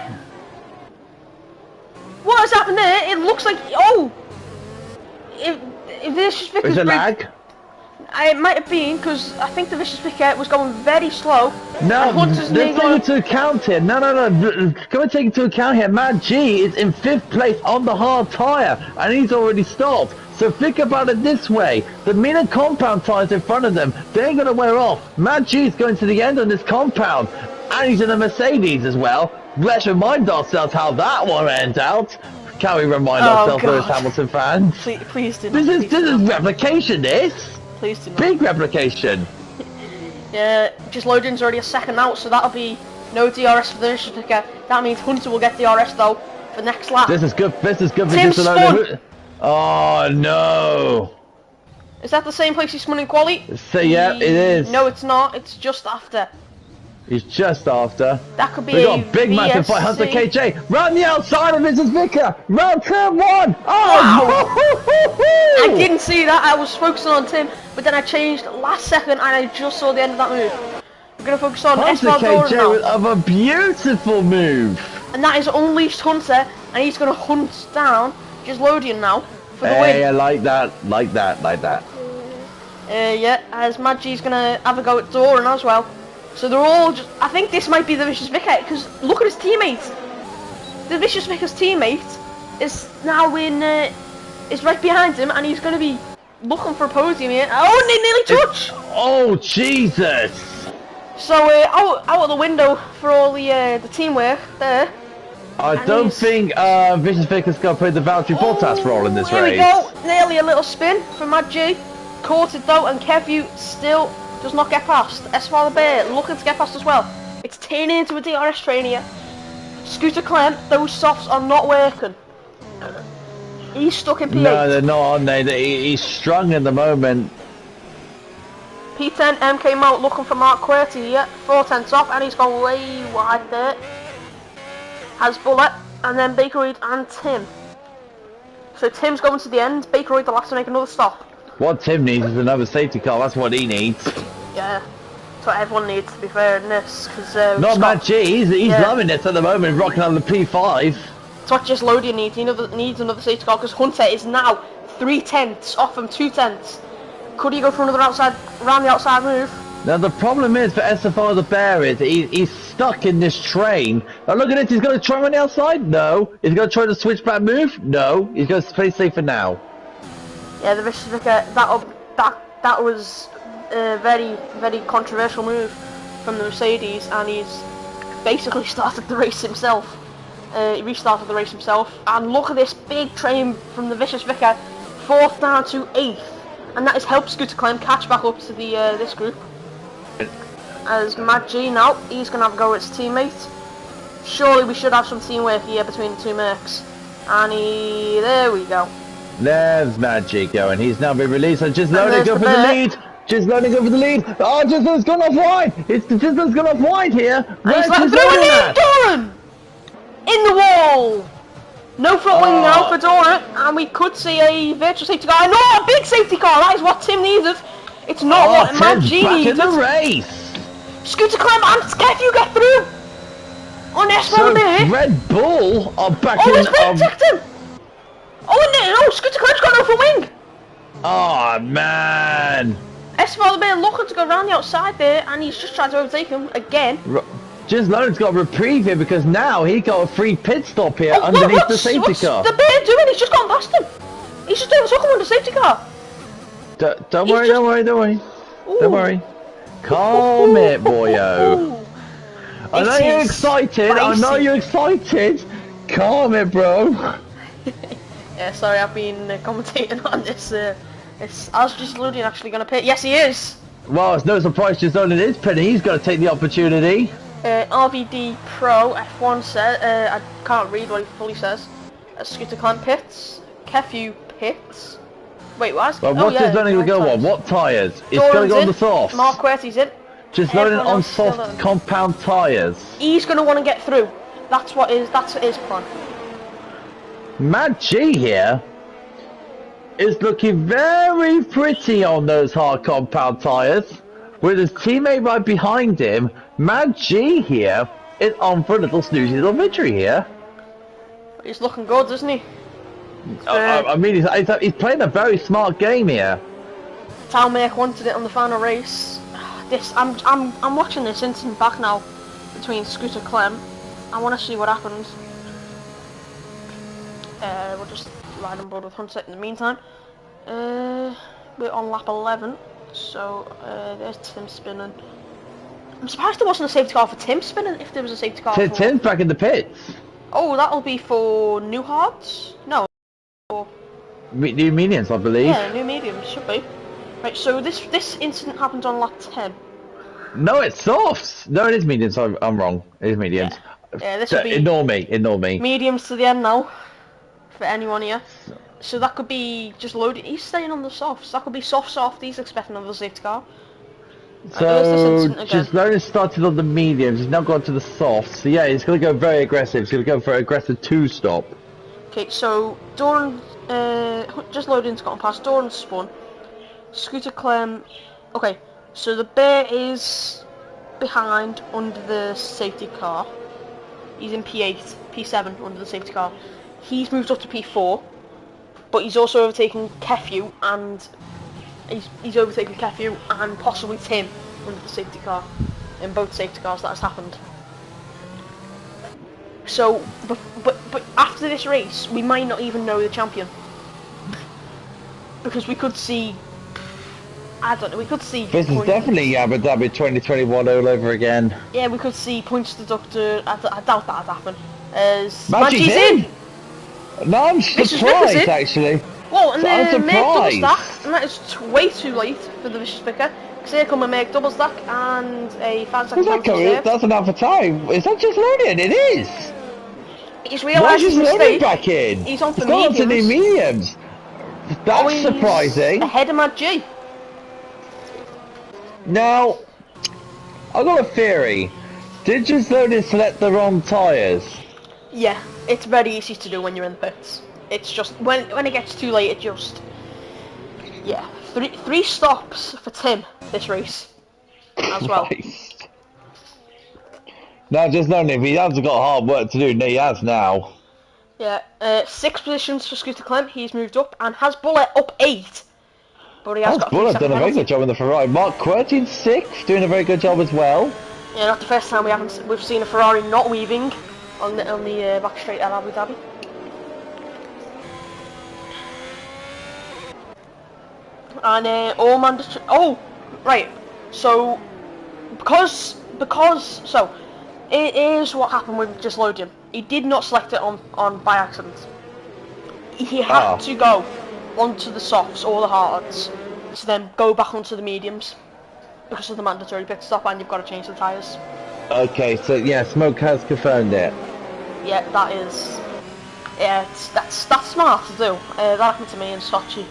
What has happened there? It looks like, oh! If Vicious Vicker's... Is it lag? It might have been, because I think the Vicious Vicker was going very slow. No, let's take into account here. No. Come and take into account here. Matt G is in 5th place on the hard tyre, and he's already stopped. So think about it this way. The Mina compound tyres in front of them, they ain't going to wear off. Matt G is going to the end on this compound, and he's in a Mercedes as well. Let's remind ourselves how that one ends out. Can we remind ourselves, Lewis Hamilton fans? Please do not. This is replication, this. Please do not. Big replication. Yeah, just loading's already a second out, so that'll be no DRS for the Vicious Vicker. That means Hunter will get DRS though for next lap. This is good. This is good. Tim spun. Oh no! Is that the same place he spun in quali? So yeah, it is. No, it's not. It's just after. He's just after. That could be we got a big massive fight. Hunter KJ round the outside of Mrs. Vicker. Round turn 1. Oh! Wow. I didn't see that. I was focusing on Tim, but then I changed last second, and I just saw the end of that move. We're gonna focus on Hunter KJ of a beautiful move. And that is unleashed Hunter, and he's gonna hunt down just Lodian now for the win. Hey, I like that. Like that. Yeah, as Maggi's gonna have a go at Doran as well. So they're all just... I think this might be the Vicious Vicker, because look at his teammates. The Vicious Vicker's teammate is now in... is right behind him, and he's going to be looking for a podium here. Oh, and they nearly touch! Oh, Jesus! So, out of the window for all the teamwork there. I don't think Vicious Vicker's going to play the Valtteri Bottas role in this race. Here we go. Nearly a little spin from Maggi. Caught it though, and Kevu still... does not get past. S4 Bear looking to get past as well. It's turning into a DRS train here. Scooter Clem, those softs are not working. He's stuck in P8. No, they're not, aren't they? He's strung at the moment. P10, MK Mount looking for Mark Querty here. 4 tenths off, and he's gone way wide there. Has Bullet, and then Bakeroid and Tim. So Tim's going to the end. Bakeroid the last to make another stop. What Tim needs is another safety car. That's what he needs. Yeah, that's what everyone needs, to be fair, in this. Cause, not Matt G. He's loving this at the moment, rocking on the P5. That's what just Lodian needs. He needs another safety car, because Hunter is now 3 tenths off from 2 tenths. Could he go for another round the outside move? Now the problem is for SFR the Bear is he's stuck in this train. Now look at it. He's going to try on the outside. No. He's going to try the switchback move. No. He's going to play safe for now. Yeah, the Vicious Vicker, that was a very, very controversial move from the Mercedes, and he's basically started the race himself. He restarted the race himself, and look at this big train from the Vicious Vicker, 4th down to 8th, and that has helped Scooter Clem catch back up to the this group. As Matt G now, he's going to have a go at his teammate. Surely we should have some teamwork here between the two Mercs. And there we go. There's Magic going. He's now been released. And just And loading there's go the for the bit. lead. Just loading go for the lead. Oh, Just gone off wide. Just gone off wide here. And he's Where's letting Just through loading a at? Doran! In the wall! No front wing now Oh. for Doran, and we could see a virtual safety car. No, a big safety car! That is what Tim needed. It's not what Mad Tim's G back needed. in the race. Scooter Clem and Skeff, you get through! On S So a bit. Red Bull are back Oh, in. he's picked him! Oh, no, Scooter Clem's got no front wing! Oh man. Esval bit looking to go round the outside there, and he's just tried to overtake him again. Just Loaded's got a reprieve here because now he got a free pit stop here Oh, underneath the safety what's car. the bear doing? He's just gone past him. He's just overtook him on the safety car. Don't He's worry, just- don't worry, don't worry. Ooh. Don't worry. Calm it, boyo. Ooh. I know It you're is excited. I know spicy. you're excited. Calm it, bro. Yeah, sorry, I've been commentating on this. How's Just Loading actually going to pit? Yes, he is. Well, it's no surprise just Loaded is pitting. He's got to take the opportunity. RVD Pro F1 says, I can't read what he fully says. Scooter Climb pits. Kefu pits. Wait, what? Well, what's his Loading going to go on? What tyres? It's going to go on the softs. Mark Querty's in. Just Loading Everyone on else still soft in. compound tyres. He's going to want to get through. That's his plan. Mad G here is looking very pretty on those hard compound tyres. With his teammate right behind him, Mad G here is on for a little snoozy little victory here. He's looking good, isn't he? I mean, he's playing a very smart game here. Talmake wanted it on the final race. I'm watching this incident back now between Scooter Clem. I want to see what happens. We'll just ride on board with Hunter in the meantime. We're on lap 11, so there's Tim spinning. I'm surprised there wasn't a safety car for Tim spinning. If there was a safety car for... Tim's back in the pits. Oh, that'll be for new hards? No. For... New mediums, I believe. Yeah, new mediums, should be. Right, so this incident happened on lap 10. No, it's softs. No, it is mediums. I'm wrong. It is mediums. Yeah, this will be... Ignore me. Mediums to the end now. For anyone here. So that could be just loaded. He's staying on the softs. That could be soft. He's expecting another safety car. So just Loaded started on the mediums. He's now gone to the softs. So yeah, he's going to go very aggressive. He's going to go for an aggressive two-stop. Okay, so Doran, Just Loading's gotten past. Doran spun. Scooter Clem. Okay, so the bear is behind under the safety car. He's in P8, P7 under the safety car. He's moved up to P4, but he's also overtaken Kefu, and he's overtaken Kefu and possibly Tim under the safety car. In both safety cars that has happened. So, but after this race, we might not even know the champion. Because we could see, I don't know, we could see... This is definitely Abu Dhabi 2021 all over again. Yeah, we could see points deducted. I doubt that'd happen. As Magic's in! No, I'm Vicious surprised Vickers in. actually. Whoa, and I'm the Meg double surprised. stack, and that is way too late for the Vicious Picker. Because here come a Meg double stack and a 5-second Who's that penalty coming? saved. That's enough for time. Is that just Loaded? It is! He's Why realised is his Loaded mistake. back in? He's on for He's gone on to mediums. new mediums. That's He's surprising. ahead of Mad G. Now, I've got a theory. Did just Loaded select the wrong tyres? Yeah, it's very easy to do when you're in the pits. It's just, when it gets too late, it just... Yeah, three stops for Tim this race as well. Christ. Now, just knowing if he hasn't got hard work to do, and he has now. Yeah, 6 positions for Scooter Clem. He's moved up and has Bullet up 8. But he has got a Bullet 3-second done a very penalty. good job in the Ferrari. Mark Querty in 6th, doing a very good job as well. Yeah, not the first time we've seen a Ferrari not weaving on the back straight at Abu Dhabi. And all mandatory. Oh, right. So because so it is what happened with Just Loading. He did not select it on by accident. He had to go onto the softs or the hards to then go back onto the mediums because of the mandatory pit stop, and you've got to change the tyres. Okay, so yeah, Smoke has confirmed it. Yeah, that is Yeah, that's smart to do. That happened to me in Sochi.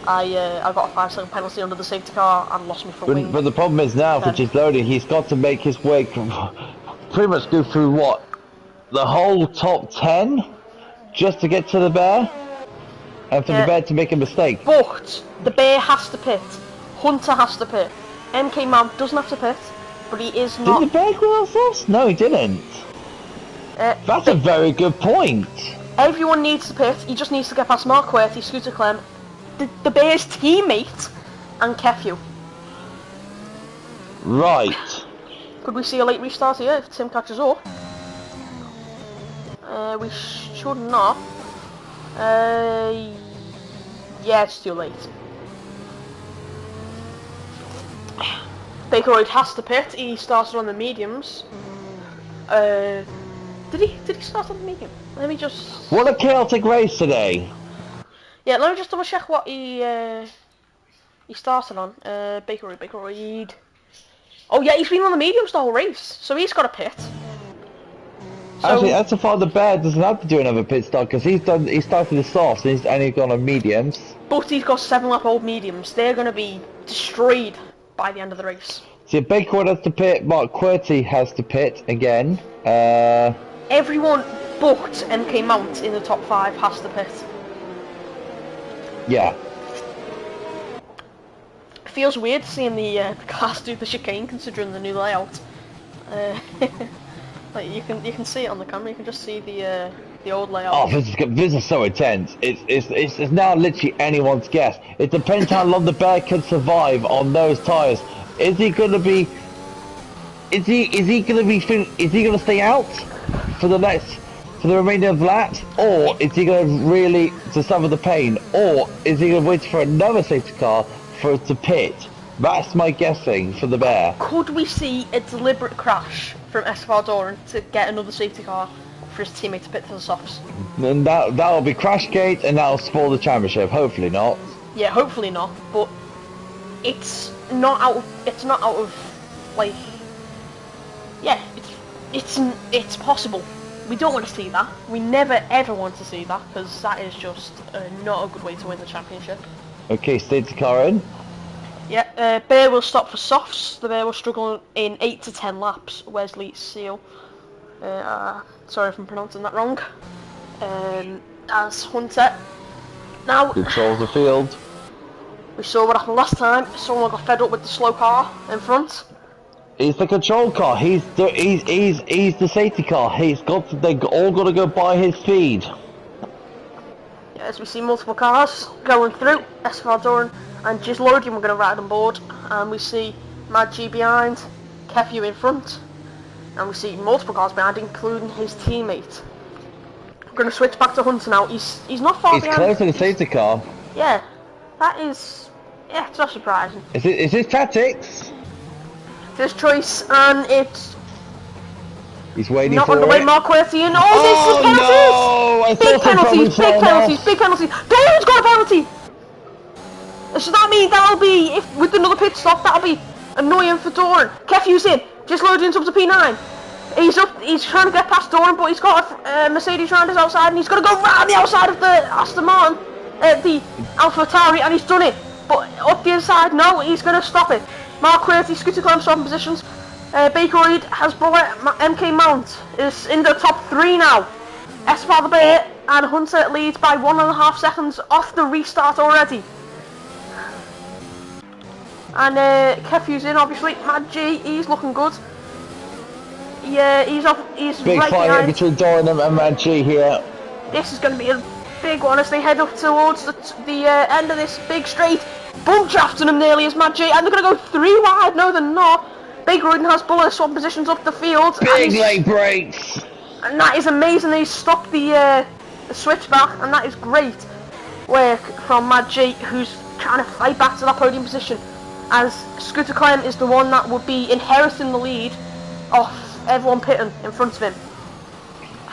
I got a 5-second penalty under the safety car and lost my front wing. But the problem is now, for his loading, he's got to make his way, pretty much go through what, the whole top 10, just to get to the bear, and for the bear to make a mistake. But the bear has to pit. Hunter has to pit. MK Mount doesn't have to pit, but he is not. Did the bear go out first? No, he didn't. That's a very good point. Everyone needs to pit. He just needs to get past Mark Querty, Scooter Clem, the bear's teammate, and Kefu. Right. Could we see a late restart here if Tim catches up? We should not. Yeah, it's too late. Bakeroyd has to pit. He started on the mediums. Did he start on the medium? Let me just. What a chaotic race today. Yeah, let me just double check what he started on. Bakeroyd. Oh yeah, he's been on the mediums the whole race, so he's got a pit. So, actually, that's so far the bear doesn't have to do another pit stop because he started the softs and he's gone on mediums. But he's got 7-lap old mediums. They're going to be destroyed by the end of the race. So Bakeroyd has to pit. Mark Querty has to pit again. Everyone but MK Mount in the top 5 has to pit. Yeah. It feels weird seeing the cars do the chicane considering the new layout. Like you can see it on the camera. You can just see the old layout. Oh, this is so intense. It's now literally anyone's guess. It depends how long the bear can survive on those tires. Is he gonna be? Is he gonna stay out for the remainder of laps, or is he gonna really to suffer the pain, or is he gonna wait for another safety car for it to pit? That's my guessing for the bear. Could we see a deliberate crash from Esteban Doran to get another safety car for his teammate to pit to the softs? Then that'll be Crashgate, and that'll spoil the championship. Hopefully not. Yeah, hopefully not. But it's not out of like. Yeah, it's possible. We don't want to see that. We never ever want to see that because that is just not a good way to win the championship. Okay, safety car in. Yeah, Bear will stop for softs. The Bear will struggle in 8 to 10 laps. Wesley Seal. Sorry if I'm pronouncing that wrong. As Hunter. Now, controls the field. We saw what happened last time. Someone got fed up with the slow car in front. He's the control car. He's the safety car. They all got to go by his speed. Yeah, as we see multiple cars going through. Esteban Doran and Gislodian we're going to ride on board, and we see Mad G behind, Kefu in front, and we see multiple cars behind, including his teammate. We're going to switch back to Hunter now. He's not far behind. He's close to the safety car. Yeah, that is. Yeah, it's not surprising. Is his tactics? His choice, and it's. He's waiting not for underway. Mark Querty and this is penalties. No! Big penalties. Doran's got a penalty. So that means that'll be, if with another pit stop, that'll be annoying for Doran. Kefu's in, just loading up to P9. He's trying to get past Doran, but he's got a Mercedes round his outside, and he's got to go round the outside of the Aston Martin, the AlphaTauri, and he's done it. But up the inside, no, he's going to stop it. Mark Querty, Scooter Clem swapping positions. Bakeroyd has bullet. MK Mount is in the top 3 now. Esteban the Bear and Hunter leads by 1.5 seconds off the restart already. And Kefu's in, obviously. Mad G, he's looking good. Yeah, he's big right fight behind. between Doran and Mad G here. This is going to be a big one as they head up towards the end of this big straight. Bump drafting him nearly as Mad G, and they're going to go 3 wide. No, they're not. Bakeroyd has bullet swap positions up the field. Big late brakes. And that is amazing. They stopped the switchback, and that is great work from Mad G, who's trying to fight back to that podium position. As Scooter Clem is the one that would be inheriting the lead off everyone pitting in front of him.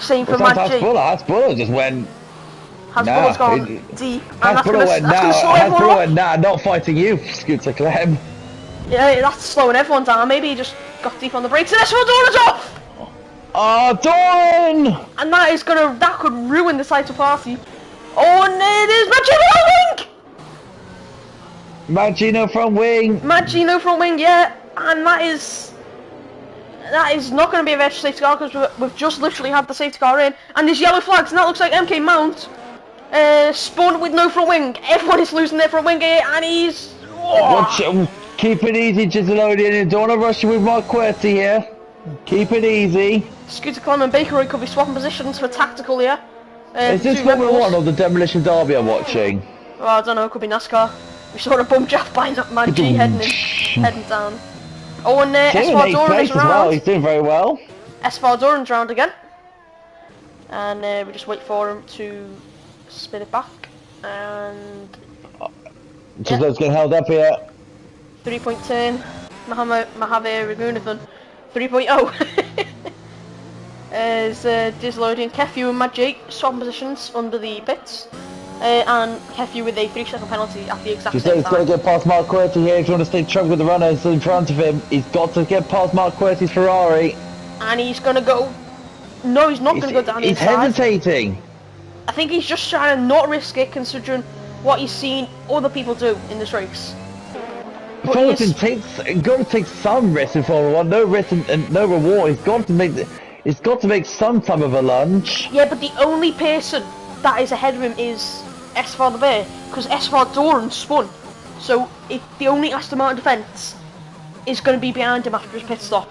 Same for Mad G. Hasbulla just went. Hasbulla's gone deep. Hasbulla went nah, not fighting you, Scooter Clem. Yeah, that's slowing everyone down. Maybe he just got deep on the brakes and Esteban Doran's off! Oh, Dawn! And that could ruin the title party. Oh, and it is Magino front wing! Magino front wing! Magino front wing, yeah. And that is not going to be a virtual safety car because we've just literally had the safety car in. And there's yellow flags, and that looks like MK Mount. Spun with no front wing. Everyone is losing their front wing here, and he's... Watch it. Keep it easy, Giselodian. You don't want to rush it with Mark QWERTY here. Keep it easy. Scooter Clem and Baker could be swapping positions for tactical here. Is this Formula 1 or the Demolition Derby I'm watching? Well, I don't know, it could be NASCAR. We saw a bump draft by Man G heading down. Oh, and S4 Doran's around. Well. He's doing very well. S4 Doran's round again. And we just wait for him to spin it back. And... Just let's get held up here. 3.10. Mahavir Raghunathan. 3.0. As Disloading Kefu and Mad Jake swapping positions under the pits. And Kefu with a 3-second penalty at the exact same time. He's got to get past Mark QWERTY here if you want to stay truck with the runners in front of him. He's got to get past Mark QWERTY's Ferrari. And he's going to go... No, he's not going to go down the inside. He's hesitating. I think he's just trying to not risk it considering what he's seen other people do in this race. Got to take some risk in Formula 1. No risk and no reward. He's got to make some type of a lunge. Yeah, but the only person that is ahead of him is S4 the Bear, because S4 Doran spun. So the only Aston Martin defence is going to be behind him after his pit stop.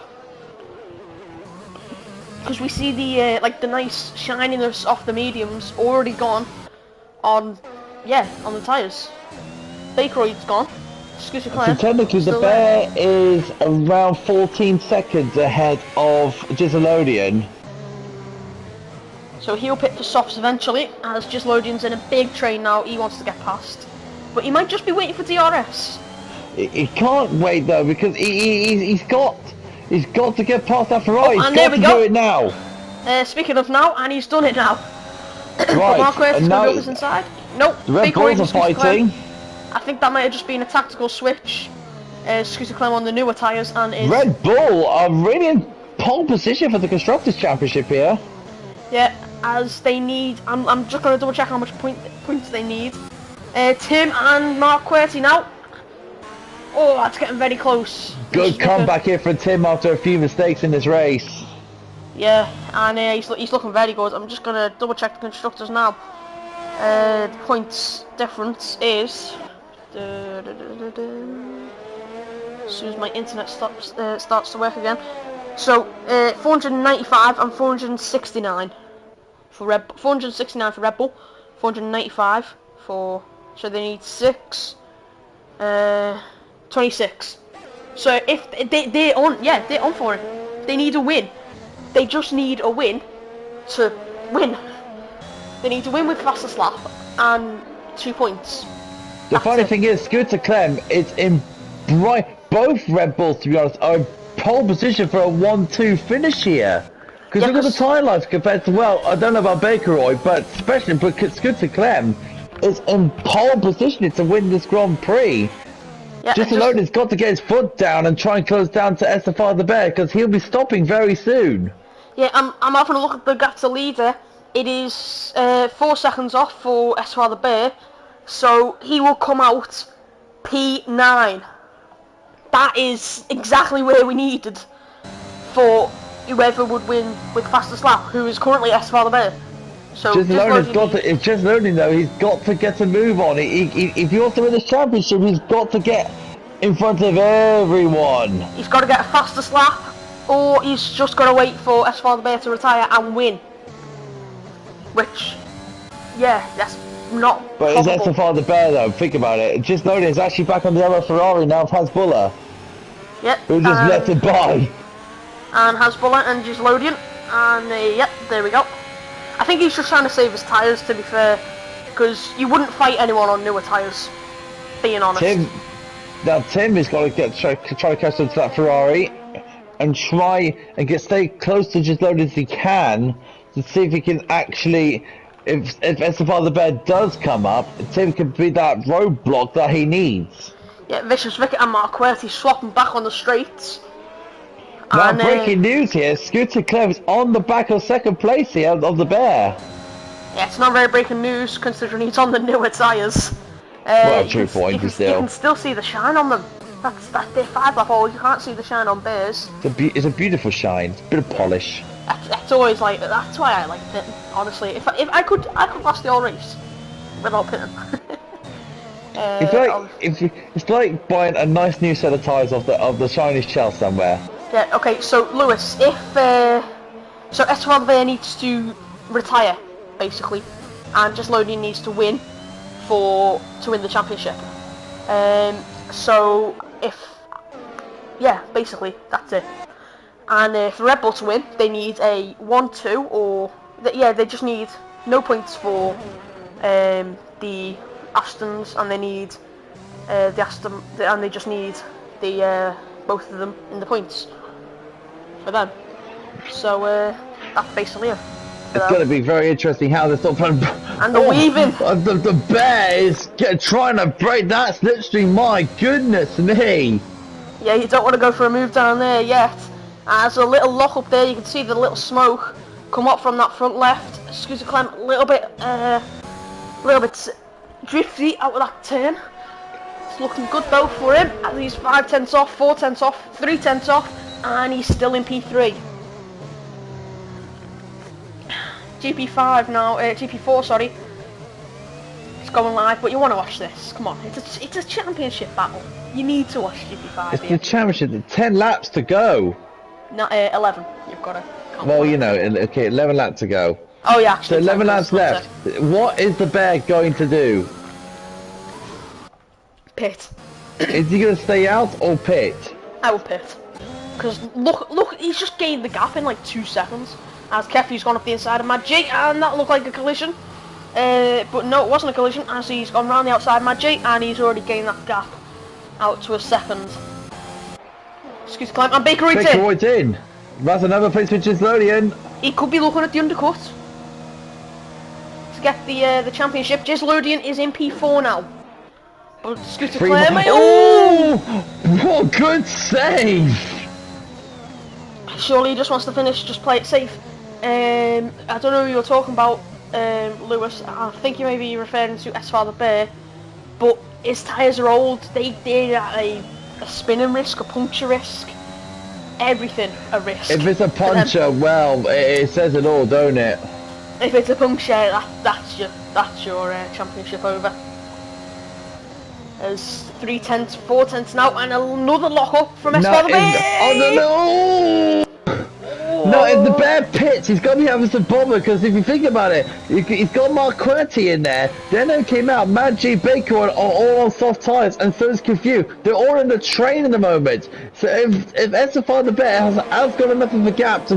Because we see the the nice shininess off the mediums already gone on the tyres. Bakeroid's gone. Scooter Clem. So technically the Bear is around 14 seconds ahead of Giselodian. So he'll pit for softs eventually, as Giselodian's in a big train now, he wants to get past. But he might just be waiting for DRS. He can't wait though, because he's got to get past that Ferrari. Oh, and he's there got we to go. Do it now. Speaking of now, and he's done it now. Right, Mark QWERTY's now going to go inside. Nope, the Red Bulls are fighting. I think that might have just been a tactical switch. Scooter Clem on the newer tyres and is... Red Bull are really in pole position for the Constructors' Championship here. Yeah, as they need... I'm just going to double check how much points they need. Tim and Mark QWERTY now. Oh, that's getting very close. Good comeback here for Tim after a few mistakes in this race. Yeah, and he's looking very good. I'm just going to double check the Constructors now. The points difference is... As soon as my internet starts to work again. So 495 and 469 for Red Bull. 469 for Red Bull, 495 for. So they need 26. So if they're on for it. They need a win. They just need a win to win. They need to win with fastest lap and 2 points. The funny thing is, Scooter Clem is in both Red Bulls, to be honest, are in pole position for a 1-2 finish here. Because look at the tyre life compared to, well, I don't know about Bakeroid, but especially because Scooter Clem is in pole position to win this Grand Prix. Yeah, Just alone, he's got to get his foot down and try and close down to SFR the Bear, because he'll be stopping very soon. Yeah, I'm having a look at the gap to leader. It is 4 seconds off for SFR the Bear. So he will come out P9. That is exactly where we needed for whoever would win with fastest lap, who is currently SFR the Bear. So just learning though, he's got to get a move on. If he wants to win this championship, he's got to get in front of everyone. He's got to get a fastest lap, or he's just got to wait for SFR the Bear to retire and win. Which, yeah, that's not But probable. it's SFR the Bear though, think about it. Just noted it's actually back on the other Ferrari now of Hasbulla. Yep. Who just let it by. And Hasbulla and Giselodian. And yep, there we go. I think he's just trying to save his tyres, to be fair. Because you wouldn't fight anyone on newer tyres, being honest. Tim has got to try to catch up to that Ferrari and try and stay close to Giselodian as he can to see if he can actually... If SFR the Bear does come up, Tim can be that roadblock that he needs. Yeah, Vicious Vic and Mark QWERTY swapping back on the straights. Now, And, breaking news here, Scooter Clem's on the back of second place here of the Bear. Yeah, it's not very breaking news considering he's on the newer tyres. Well, true point, but You still. can still see the shine on them. That's their 5-lap hole. You can't see the shine on Bears. It's a beautiful shine. It's a bit of polish. It's always like that's why I like pitting. Honestly, if I could last the whole race without pitting. It's like buying a nice new set of tyres off the Chinese shell somewhere. Yeah. Okay. So Lewis, if so, Esteban Bear needs to retire basically, and just Lodian needs to win to win the championship. So basically that's it. And for Red Bull to win, they need a 1-2 or they just need no points for the Astons, and they need and they just need the both of them in the points for them. So that's basically it. It's going to be very interesting how this sort of and the weaving. The Bear is trying to break that slipstream. My goodness me! Yeah, you don't want to go for a move down there yet. There's a little lock up there. You can see the little smoke come up from that front left. Scooter Clem a little bit drifty out of that turn. It's looking good though for him. He's 5 tenths off, 4 tenths off, 3 tenths off, and he's still in P3. GP5 now, GP4, sorry. It's going live, but you want to watch this. Come on, it's a championship battle. You need to watch GP5. It's the championship. 10 laps to go. Not 11. You've got to. Well, you know, okay, 11 laps to go. Oh yeah, actually. So 11 laps left. What is the Bear going to do? Pit. Is he going to stay out or pit? I will pit. Because look, he's just gained the gap in like 2 seconds. As Keffi's gone up the inside of Magic, and that looked like a collision. But no, it wasn't a collision, as he's gone round the outside of Magic, and he's already gained that gap out to a second. Excuse the climb, and Baker White's in. That's another place for Gislodian. He could be looking at the undercut to get the championship. Gislodian is in P4 now. But Scooter Clem, oh, what good save! Surely he just wants to finish, just play it safe. I don't know who you're talking about, Lewis. I think you may be referring to S-Father Bear, but his tyres are old. They're at a spinning risk, a puncture risk, everything a risk. If it's a puncture, well, it says it all, don't it? If it's a puncture, that's your championship over. There's 3 tenths, 4 tenths now, and another lock up from S-Father Bear. Oh no! No, if the Bear pits, he's got to be having some bother, because if you think about it, he's got Mark QWERTY in there, then came out, Mad G Baker are all on soft tyres, and so is Confused. They're all in the train at the moment. So if S-Father Bear has got enough of a gap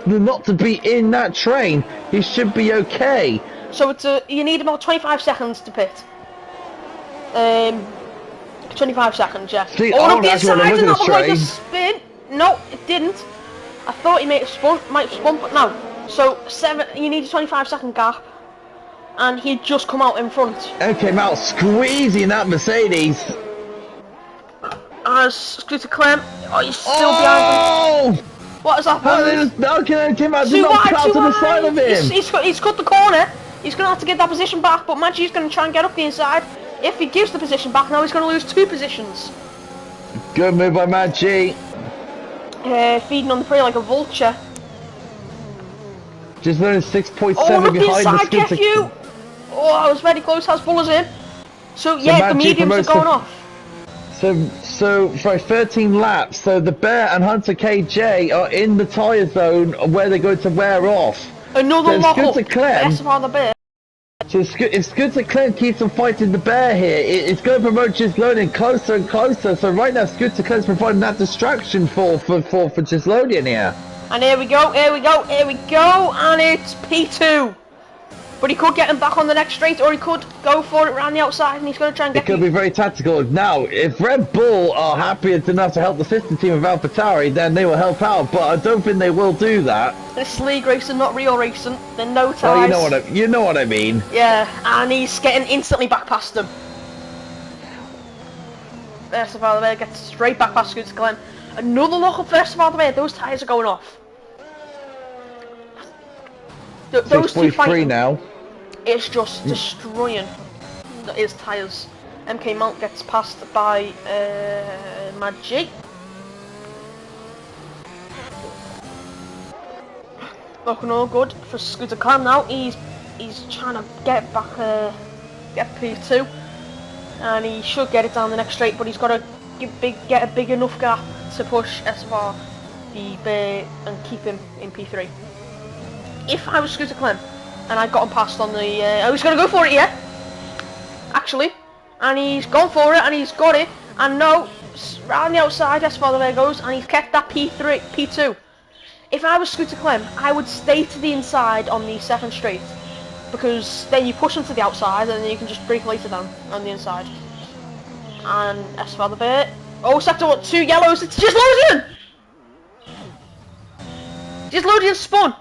not to be in that train, he should be okay. So you need about 25 seconds to pit. 25 seconds, yeah. See, up the inside, and that looked like a spin. No, it didn't. I thought he might have spun, but no. So you need a 25-second gap, and he'd just come out in front. And came out squeezing that Mercedes. As Scooter Clem, he's still behind him. What has happened? No, came out, did not cut to the side of him. He's cut the corner. He's going to have to get that position back, but Magi's going to try and get up the inside. If he gives the position back, now he's going to lose 2 positions. Good move by Mad G. Feeding on the prey like a vulture. Just learning 6.7 behind the Scooter. Oh, I was very close. Has Bullers in. So yeah, the mediums are going off. So for 13 laps, so the Bear and Hunter KJ are in the tyre zone where they're going to wear off. Another lock up. The Bear. So if Scooter Clem keeps on fighting the Bear here, it's going to promote Gislodian closer and closer. So right now Scooter Clem's providing that distraction for Gislodian here. And here we go, and it's P2. But he could get him back on the next straight, or he could go for it around the outside, and he's going to try and get. It could be very tactical. Now, if Red Bull are happy enough to help the sister team of AlphaTauri, then they will help out. But I don't think they will do that. This is league racing, not real racing. Then no ties. Oh, you know what I mean. Yeah, and he's getting instantly back past them. There's the father there, gets straight back past Scooter Clem. Another lock up first of all the way. Those tyres are going off. Those two 6.3 fighting, now. it's just destroying his tyres. MK Mount gets passed by Mad G. Looking all good for Scooter Clan now. He's trying to get back, get P2, and he should get it down the next straight. But he's got to get a big enough gap to push SFR the Bear and keep him in P3. If I was Scooter Clem and I'd gotten past on the, I was going to go for it, yeah, actually, and he's gone for it and he's got it, and no, round the outside, SFR there goes, and he's kept that P2. If I was Scooter Clem, I would stay to the inside on the second straight, because then you push them to the outside and then you can just break later down on the inside. And SFR the Bear, oh, sector 1, 2 yellows, it's just Lodian! Just Lodian spun!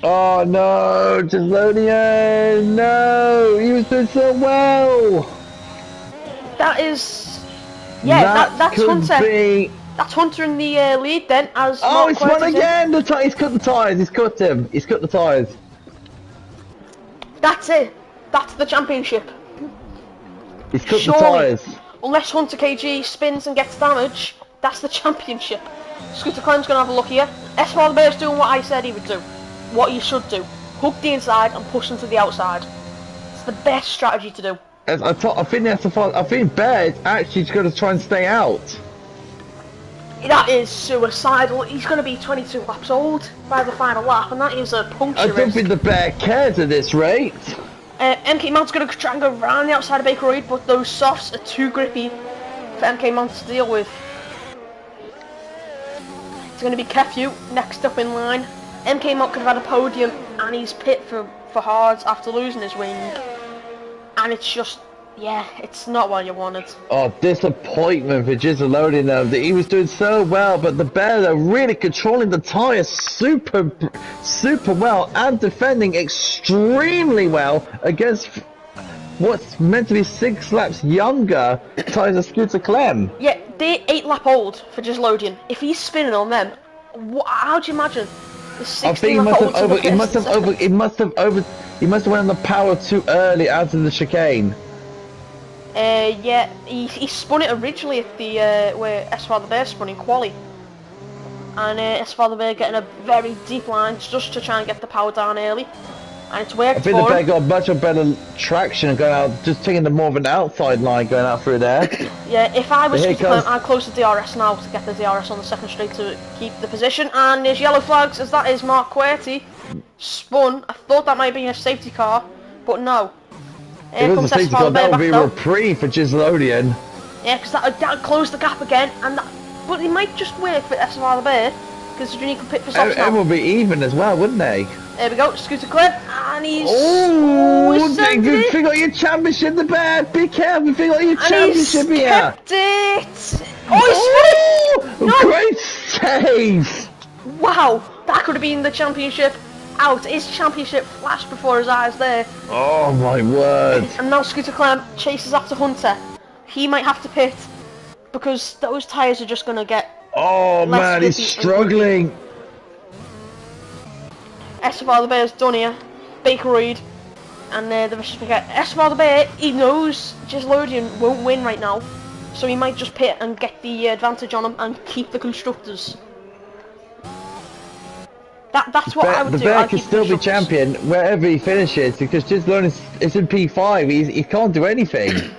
Oh no, Jalonian, no, he was doing so well. That is, yeah, that's Hunter. Be... That's Hunter in the lead then. As oh, Mark he's won again. He's cut the tyres. He's cut him. He's cut the tyres. That's it. That's the championship. He's cut the tyres. Unless Hunter KG spins and gets damage, that's the championship. Scooter Clem's gonna have a look here. S4 the Bear's doing what I said he would do. What you should do. Hook the inside and push them to the outside. It's the best strategy to do. I think Bear is actually going to try and stay out. That is suicidal. He's going to be 22 laps old by the final lap, and that is a puncture I don't think the Bear cares at this rate. MK Mount's going to try and go around the outside of Baker Road, but those softs are too grippy for MK Mount to deal with. It's going to be Kefu next up in line. MK Mount could have had a podium, and he's pit for hards after losing his wing. And it's just, yeah, it's not what you wanted. Oh, disappointment for Gizzalodian though. He was doing so well, but the Bears are really controlling the tyres super well and defending extremely well against what's meant to be 6 laps younger tyres of Scooter Clem. Yeah, they're 8 lap old for Gizzalodian. If he's spinning on them, how do you imagine? I think he must have went on the power too early out of the chicane. Yeah, he spun it originally at the where S4 the Bear spun in quali, and S4 the Bear getting a very deep line just to try and get the power down early, and it's worked. I think the Bear got much better traction going out, just taking the more of an outside line going out through there. Yeah, if I was I'd close the DRS now to get the DRS on the second straight to keep the position, and there's yellow flags as that is Mark QWERTY spun. I thought that might be a safety car, but no. If it was a safety car, that would be a reprieve for Gizzalodian. Yeah, because that closed the gap again, and but it might just work for SFR the Bear, because you can pit for softs now. It would be even as well, wouldn't they? There we go, Scooter Clem, and he's... you forgot your championship, the Bear! Be careful, you forgot your championship here! Kept it! Oh, he's no! Great save! Wow, that could have been the championship. Out, his championship flashed before his eyes there. Oh my word. And now Scooter Clem chases after Hunter. He might have to pit, because those tyres are just going to get... Oh man, he's struggling. SFR the Bear's done here. Baker Reed. And the vicious forget. SFR the Bear, he knows Gizzalodian won't win right now. So he might just pit and get the advantage on him and keep the constructors. That's what I would do. The Bear can still be champion wherever he finishes, because Gizzalodian is in P5. He can't do anything.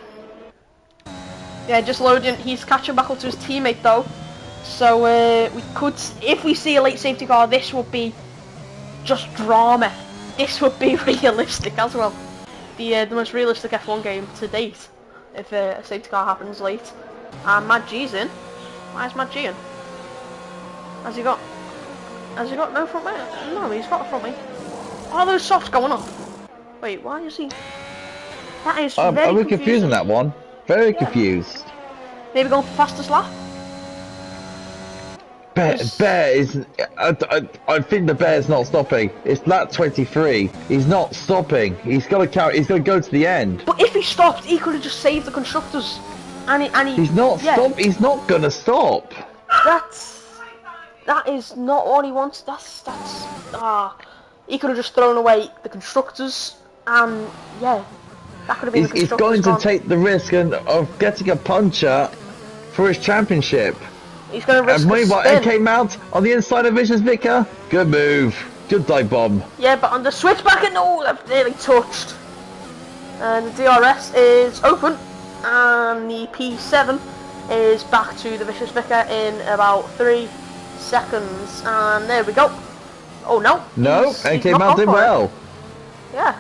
Yeah, Gizzalodian, he's catching back up to his teammate though. So we could, if we see a late safety car, this would be just drama. This would be realistic as well. The most realistic F1 game to date, if a safety car happens late. And Mad G's in. Why is Mad G in? Has he got no front wing? No, he's got a front wing. Are those softs going up? Wait, why is he? That is very I'm confused on that one. Very confused. Maybe going for fastest lap? Bear is... I think the Bear's not stopping. It's lap 23. He's not stopping. He's got to carry. He's got to go to the end. But if he stopped, he could have just saved the constructors. And he He's not stop. He's not gonna stop. That is not what he wants. He could have just thrown away the constructors, and yeah, that could have been the He's constructors. going to take the risk of getting a puncher for his championship. He's going to risk and a meanwhile, spin. it came out on the inside of Vicious Vicar. Good move. Good dive bomb. Yeah, but on the switchback, no, they've nearly touched. And the DRS is open, and the P7 is back to the Vicious Vicar in about 3 seconds. And there we go. Oh no. No, and came out did well. Yeah,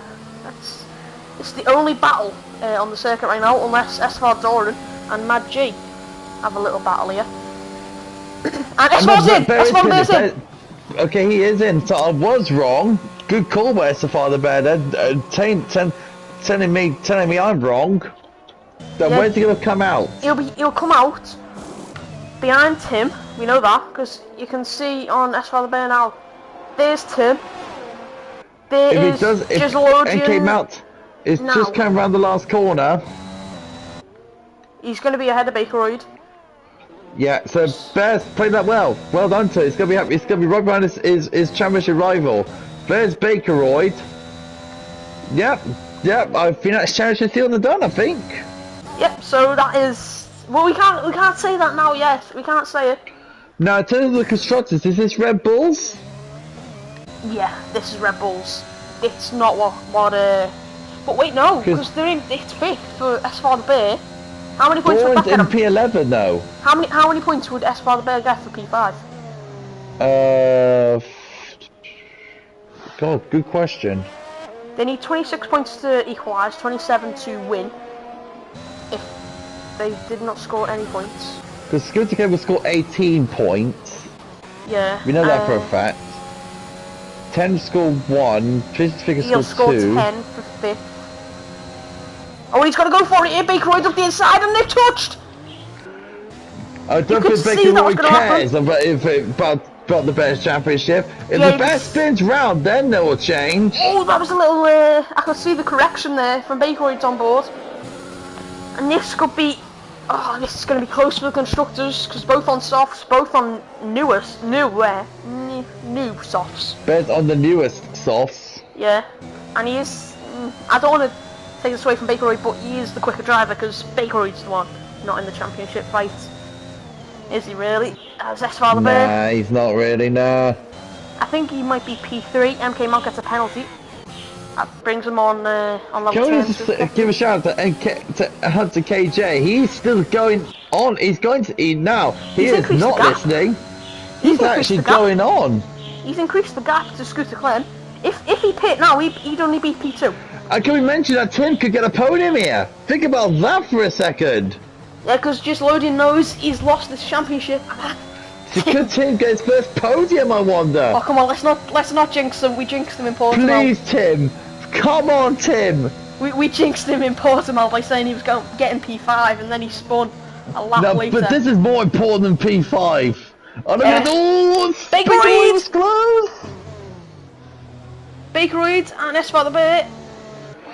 it's the only battle on the circuit right now, unless SFR Doran and Mad G have a little battle here. And SFR's in! SFR's in! Okay, he is in, so I was wrong. Good call by SFR the Bear then, telling me I'm wrong. Then yeah. Where's he gonna come out? He'll come out behind Tim, we know that, because you can see on SFR the Bear now. There's Tim. If came out, it's now. Just come around the last corner. He's going to be ahead of Bakeroid. Yeah, so Bear's played that well. Well done to it. It's gonna be right behind his championship rival. There's Bakeroid. Yep. I think that's championship seal and done. I think. Yep. So that is. Well, we can't say that now yet. We can't say it. Now, in terms of the constructors, is this Red Bulls? Yeah, this is Red Bulls. It's not what. But wait, no, because it's 5th for SFR the Bear. How many points would that get him? in P11 though. How many points would SFR the Bear get for P5? God, good question. They need 26 points to equalise, 27 to win. If they did not score any points. Because Scooter Cable scored 18 points. Yeah. We know that for a fact. 10 scored 1, Vicious Vicar scored 2. 10 for 5th. Oh, he's got to go for it here. Bakeroid's up the inside and they've touched. I don't think Bakeroid cares about the best championship. If the best spins round, then they will change. Oh, that was a little. I could see the correction there from Bakeroid's on board. And this could be. Oh, this is going to be close for the constructors because both on softs, both on new softs. Both on the newest softs. Yeah, and he is. I don't want to take this away from Bakeroid, but he is the quicker driver because Bakeroid's the one not in the championship fight. Is he really? As SFR the Bear? Nah, he's not really, nah. I think he might be P3. MK Monk gets a penalty. That brings him on level 10. Can we give a shout out to Hunter KJ? He's still going on. He's going to now. He is not listening. He's actually going on. He's increased the gap to Scooter Clem. If he pit now, he'd only be P2. Can we mention that Tim could get a podium here? Think about that for a second. Yeah, because just Loading knows he's lost this championship. Could Tim get his first podium, I wonder? Oh, come on, let's not jinx him. We jinxed him in Portimao. Please, Tim. Come on, Tim. We jinxed him in Portimao by saying he was getting P5 and then he spun a lap later. But this is more important than P5. Bakeroid! Close! Bakeroid and SFR the Bear.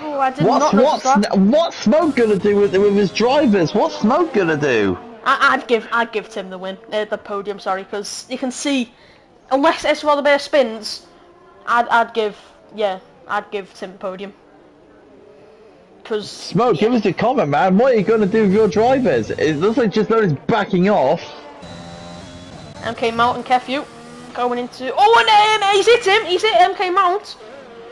Oh, I did not notice that. What's Smoke gonna do with his drivers? What's Smoke gonna do? I'd give Tim the win, the podium. Sorry, because you can see, unless SFR the Bear spins, I'd give Tim the podium. Cause Smoke, give us a comment, man. What are you gonna do with your drivers? It looks like just Loading's backing off. MK Mount and Kefu going into. Oh, and he's hit him. He's hit MK Mount.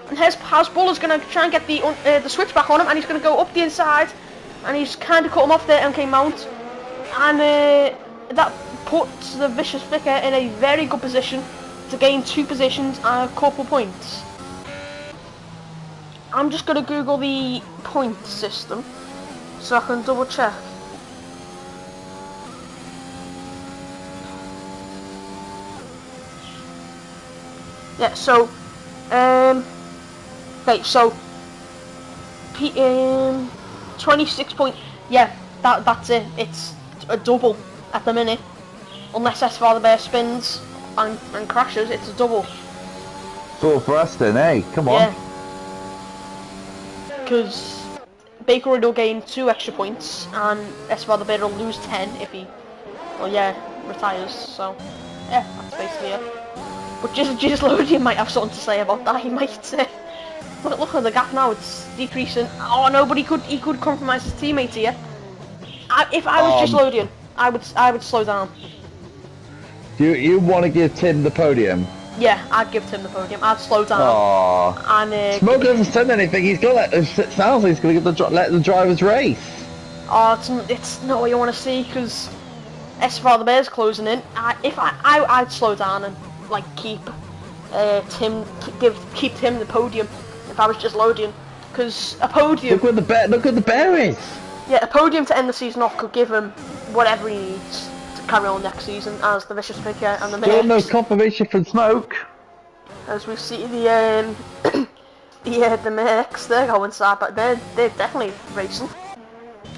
And Hasbulla's going to try and get the switchback on him, and he's going to go up the inside, and he's kind of cut him off there, MK Mount, and that puts the Vicious Vicar in a very good position to gain 2 positions and a couple points. I'm just going to Google the point system so I can double check. Yeah, so okay, so 26 point. Yeah, that's it. It's a double at the minute. Unless SFR the Bear spins and crashes, it's a double. So for us then, hey, come on. Yeah. Because Bakeroid will gain 2 extra points, and SFR the Bear will lose 10 if he. Well, yeah, retires. So yeah, that's basically it. But just Lodian might have something to say about that. He might say, look at the gap now, it's decreasing. Oh no, but he could compromise his teammates here. If I was just Lodian, I would slow down. You want to give Tim the podium? Yeah, I'd give Tim the podium. I'd slow down. Aww. And Smoke hasn't said anything. He's gonna it sounds like he's gonna let the drivers race. Oh, it's not what you want to see, because SFR the Bear's closing in. I'd slow down and like keep Tim the podium if I was just Lodian, because a podium. Look what the bear is. Yeah, a podium to end the season off could give him whatever he needs to carry on next season as the Vicious Picker and the Still no Mercs. confirmation from Smoke. As we see the Mercs, they're going sad, but they're definitely racing.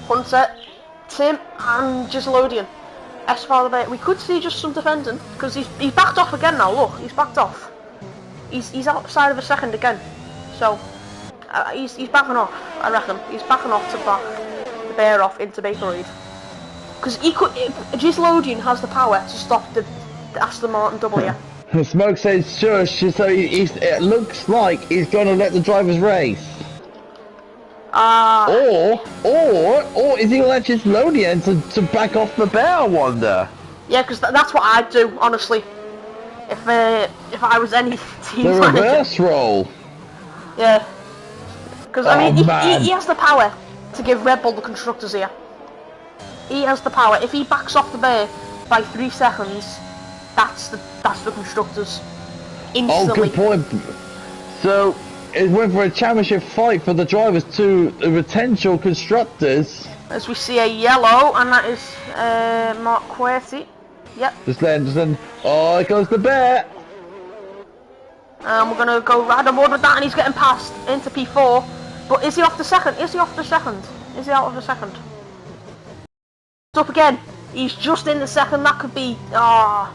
Hunter, Tim, and just Lodian. SFR the Bear, we could see just some defending, because he's backed off again now. Look, he's backed off. He's outside of a second again, so he's backing off. I reckon he's backing off to back the Bear off into Bakeroid, because he could. Lodian has the power to stop the Aston Martin double here. Smoke says shush, so it looks like he's gonna let the drivers race. Or is he gonna let just Lodian to back off the Bear? I wonder. Yeah, because that's what I'd do, honestly. If I was any team The manager. reverse role. Yeah. Because I mean, man. he has the power to give Red Bull the constructors here. He has the power. If he backs off the Bear by 3 seconds, that's the constructors instantly. Oh, good point. So it went for a championship fight for the drivers to the potential constructors. As we see a yellow, and that is Mark Querty. Yep. Just then. Oh, here goes the Bear. And we're gonna go right on board with that, and he's getting passed into P4. But is he off the second? Is he off the second? Is he out of the second? Up again. He's just in the second. That could be a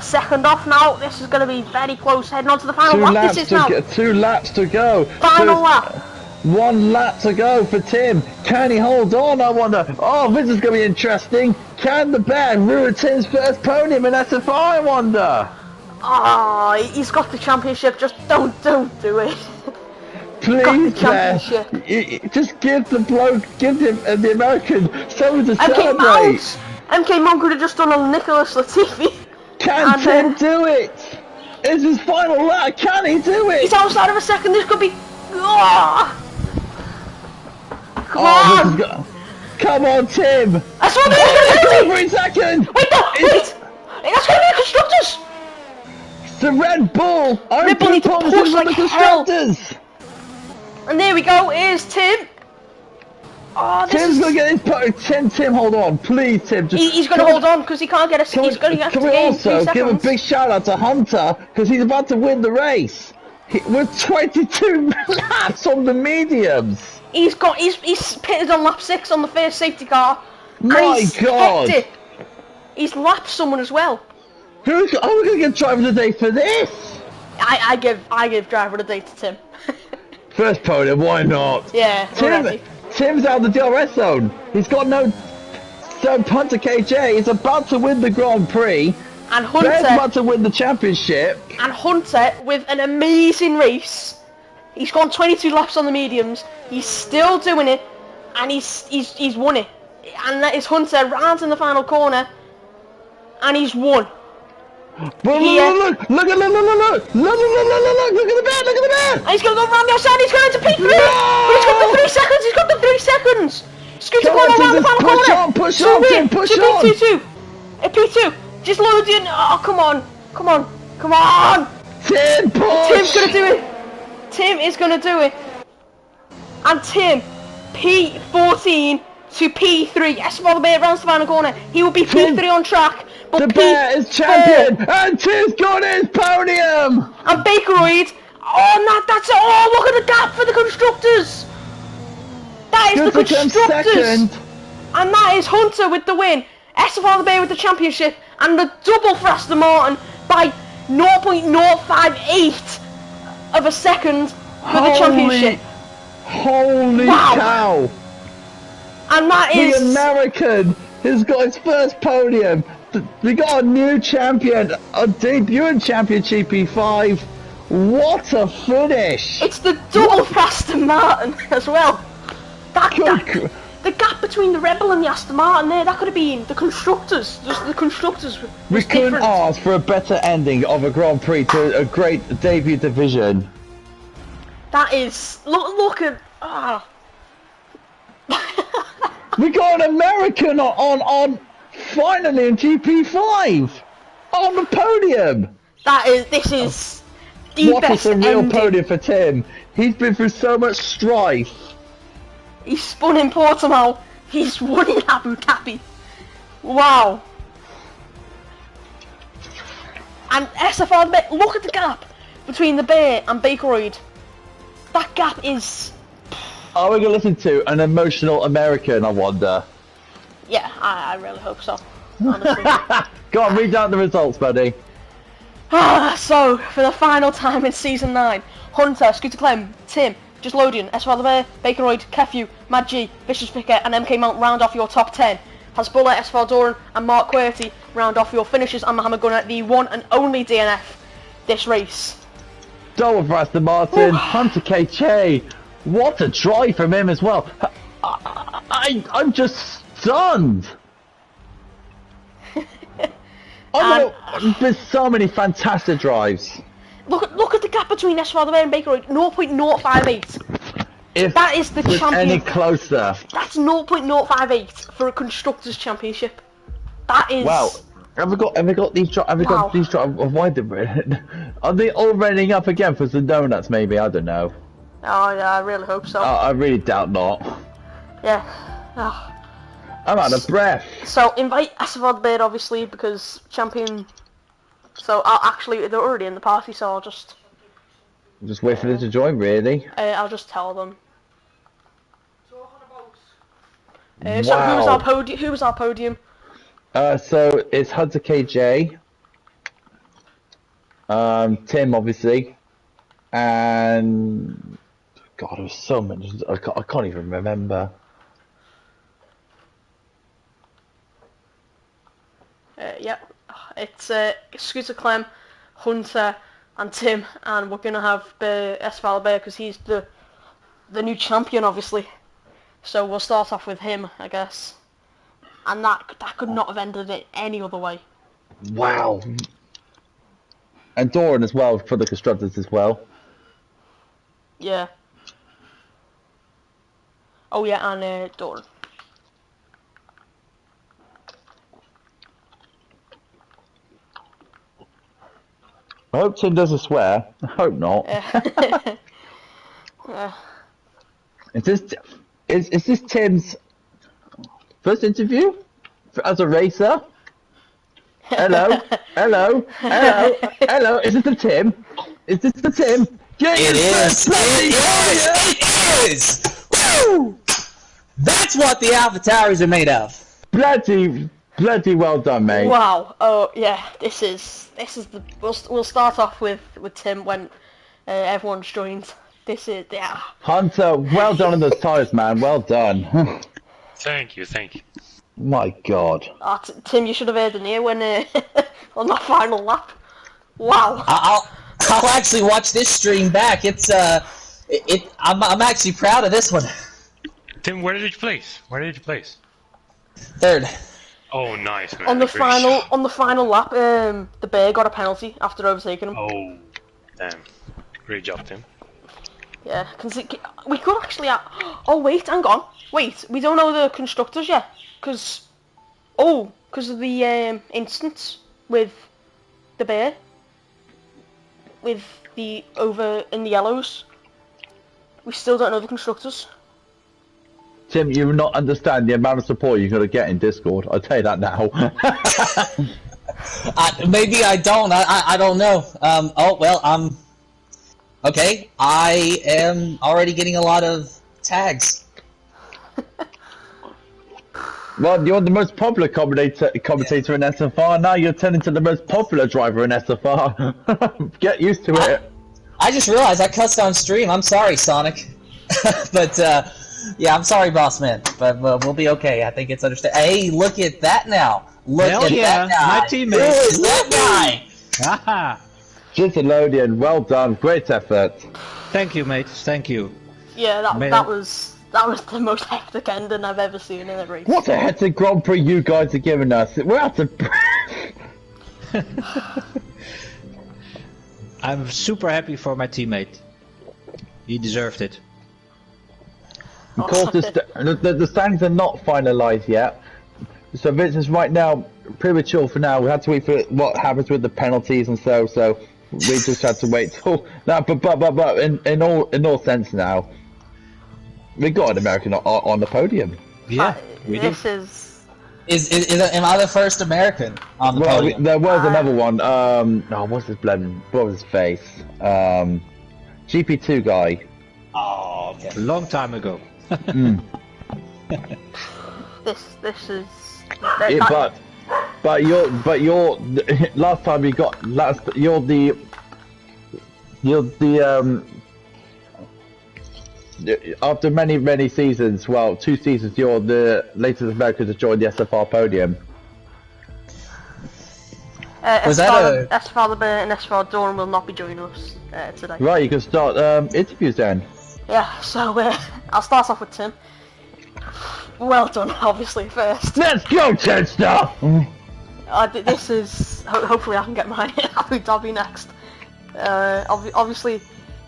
second off now. This is going to be very close. Heading on to the final lap. This is now 2 laps to go. Final lap. 1 lap to go for Tim. Can he hold on? I wonder. Oh, this is going to be interesting. Can the Bear ruin Tim's first podium in SFI? I wonder. Oh, he's got the championship. Just don't do it. Please, Bear. Just give the bloke, give the American something to celebrate. MK Monk could have just done a Nicholas Latifi. Can Tim do it? It's his final lap. Can he do it? He's outside of a second. This could be. Come on! Come on, Tim! That's what they're going to 3 seconds! Wait! That's going to be the constructors! It's the Red Bull! Red Bull need to push like the hell! constructors! And there we go, here's Tim! Oh, Tim's going to get his... Tim, hold on. Please, Tim. He's going to hold on, because he can't get a... He's going to have to gain 3 seconds. Give a big shout out to Hunter, because he's about to win the race! With 22 laps on the mediums! He's pitted on lap 6 on the first safety car. My God! He's lapped someone as well. Are we gonna get driver of the day for this? I give driver of the day to Tim. First podium, why not? Yeah. Tim's out of the DRS zone. He's got no. So Hunter KJ is about to win the Grand Prix. And Hunter Bear's about to win the championship. And Hunter with an amazing race. He's gone 22 laps on the mediums. He's still doing it, and he's won it. And that is Hunter round in the final corner, and he's won. Look at the Bear! And he's gonna go round the outside. He's going to P3. No! But he's got the 3 seconds. He's got the 3 seconds. Scooter going around the final corner. Push on, Tim, push on. P2. P2. Just Lodian. Oh, come on. Tim, push. Tim's gonna do it. Tim is going to do it. And Tim, P14 to P3. SFR the Bear rounds the final corner. He will be P3 on track. But the Bear is champion. And Tim's got his podium. And Bakeroid. Oh, that's it. Oh, look at the gap for the constructors. That is the constructors. And that is Hunter with the win. SFR the Bear with the championship. And the double for Aston Martin by 0.058. Of a second for the championship. Holy cow! And that is the American has got his first podium We got a new champion, a debuting champion GP5. What a finish! It's the double for Aston Martin as well. The gap between the Rebel and the Aston Martin there, that could have been the constructors. Just the constructors. We couldn't ask for a better ending of a Grand Prix to a great debut division. That is look at We got an American on finally in GP5 on the podium. This is the what best a surreal ending. podium for Tim. He's been through so much strife. He's spun in Portimao. He's won in Abu Dhabi. Wow. And SFR, look at the gap between the Bear and Bakeroid. That gap is... Are we going to listen to an emotional American, I wonder? Yeah, I really hope so, honestly. Go on, read out the results, buddy. So, for the final time in Season 9, Hunter, Scooter Clem, Tim, Just Loading, SFR Bear, Bakeroid, Kefu, Mad G, Vicious Vicar and MK Mount round off your top 10. Hasbulla, SFR Doran and Mark Querty round off your finishers, and Mohammed Gunnar, the one and only DNF this race. Double for Aston Martin, Hunter KJ. What a drive from him as well. I'm just stunned. There's so many fantastic drives. Look at the gap between SFR and Bakeroid, 0.058. If that is the champion. Any closer. That's 0.058 for a constructors championship. That is. Wow. Have we got these drives? Why did we? Are they all running up again for some donuts? Maybe, I don't know. Oh yeah, I really hope so. I really doubt not. Yeah. Oh. I'm out of breath. So invite SFR Bear obviously because champion. So actually they're already in the party, so I'll just wait for them to join. Really. I'll just tell them. Wow. So who was our podium? So it's Hunter KJ, Tim obviously, and God, there was so many. I can't even remember. Yep, it's Scooter Clem, Hunter, and Tim, and we're gonna have SFR Bear because he's the new champion, obviously. So we'll start off with him, I guess. And that could not have ended it any other way. Wow. And Doran as well for the constructors as well. Yeah. Oh yeah, and Doran. I hope Tim doesn't swear. I hope not. Is this Tim's first interview as a racer? Hello, hello, hello, hello. Is this the Tim? Is this the Tim? Yeah, it is. It is. Woo! That's what the AlphaTauri's are made of. Bloody well done, mate. Wow. Oh yeah. This is the. We'll start off with Tim when everyone's joined. This is Hunter, well done on those tyres, man. Well done. Thank you. My God. Tim, you should have heard the near when on that final lap. Wow. I'll actually watch this stream back. I'm actually proud of this one. Tim, where did you place? Third. Oh, nice, man. On the final lap, the Bear got a penalty after overtaking him. Oh, damn. Great job, Tim. Yeah, we could actually. Oh wait, hang on. Wait, we don't know the constructors yet, because of the instance with the Bear, with the over in the yellows. We still don't know the constructors. Tim, you will not understand the amount of support you're going to get in Discord. I'll tell you that now. Maybe I don't. I don't know. Oh, well, okay, I am already getting a lot of tags. Well, you're the most popular commentator in SFR. Now you're turning to the most popular driver in SFR. Get used to it. I just realized I cussed on stream. I'm sorry, Sonic. But, yeah, I'm sorry, boss man. But we'll be okay. I think it's understood. Hey, look at that now. Look Hell at yeah, that guy. my Who teammate. is that guy? Haha. Ginterlodian, well done, great effort. Thank you, mate. Thank you. Yeah, that Man. that was the most hectic ending I've ever seen in a race. What a hectic Grand Prix you guys are giving us. We're out of breath. I'm super happy for my teammate. He deserved it. Of course, the standings are not finalised yet. So Vincent's right now premature for now. We had to wait for what happens with the penalties and so we just had to wait till that. But in all sense now, we got an American on the podium. Yeah, we did. This is Am I the first American on the podium? There was another one. What's his blend? What was his face? GP2 guy. Oh, okay. A long time ago. this is. Yeah, but you're last time you got you're the after many seasons, well, 2 seasons, you're the latest American to join the SFR podium. SFR and SFR Dawn will not be joining us today. Right, you can start interviews then. Yeah, so I'll start off with Tim. Well done, obviously, first. Let's go, Chester! This is... hopefully I can get mine in Abu Dhabi next. Obviously,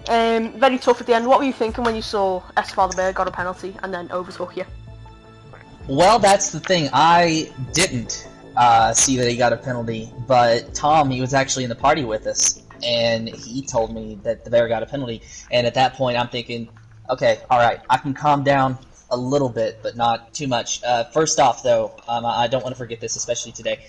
very tough at the end. What were you thinking when you saw SFR the Bear got a penalty and then overtook you? Well, that's the thing. I didn't see that he got a penalty, but Tom, he was actually in the party with us, and he told me that the Bear got a penalty. And at that point, I'm thinking, okay, all right, I can calm down a little bit, but not too much. First off, though, I don't want to forget this, especially today.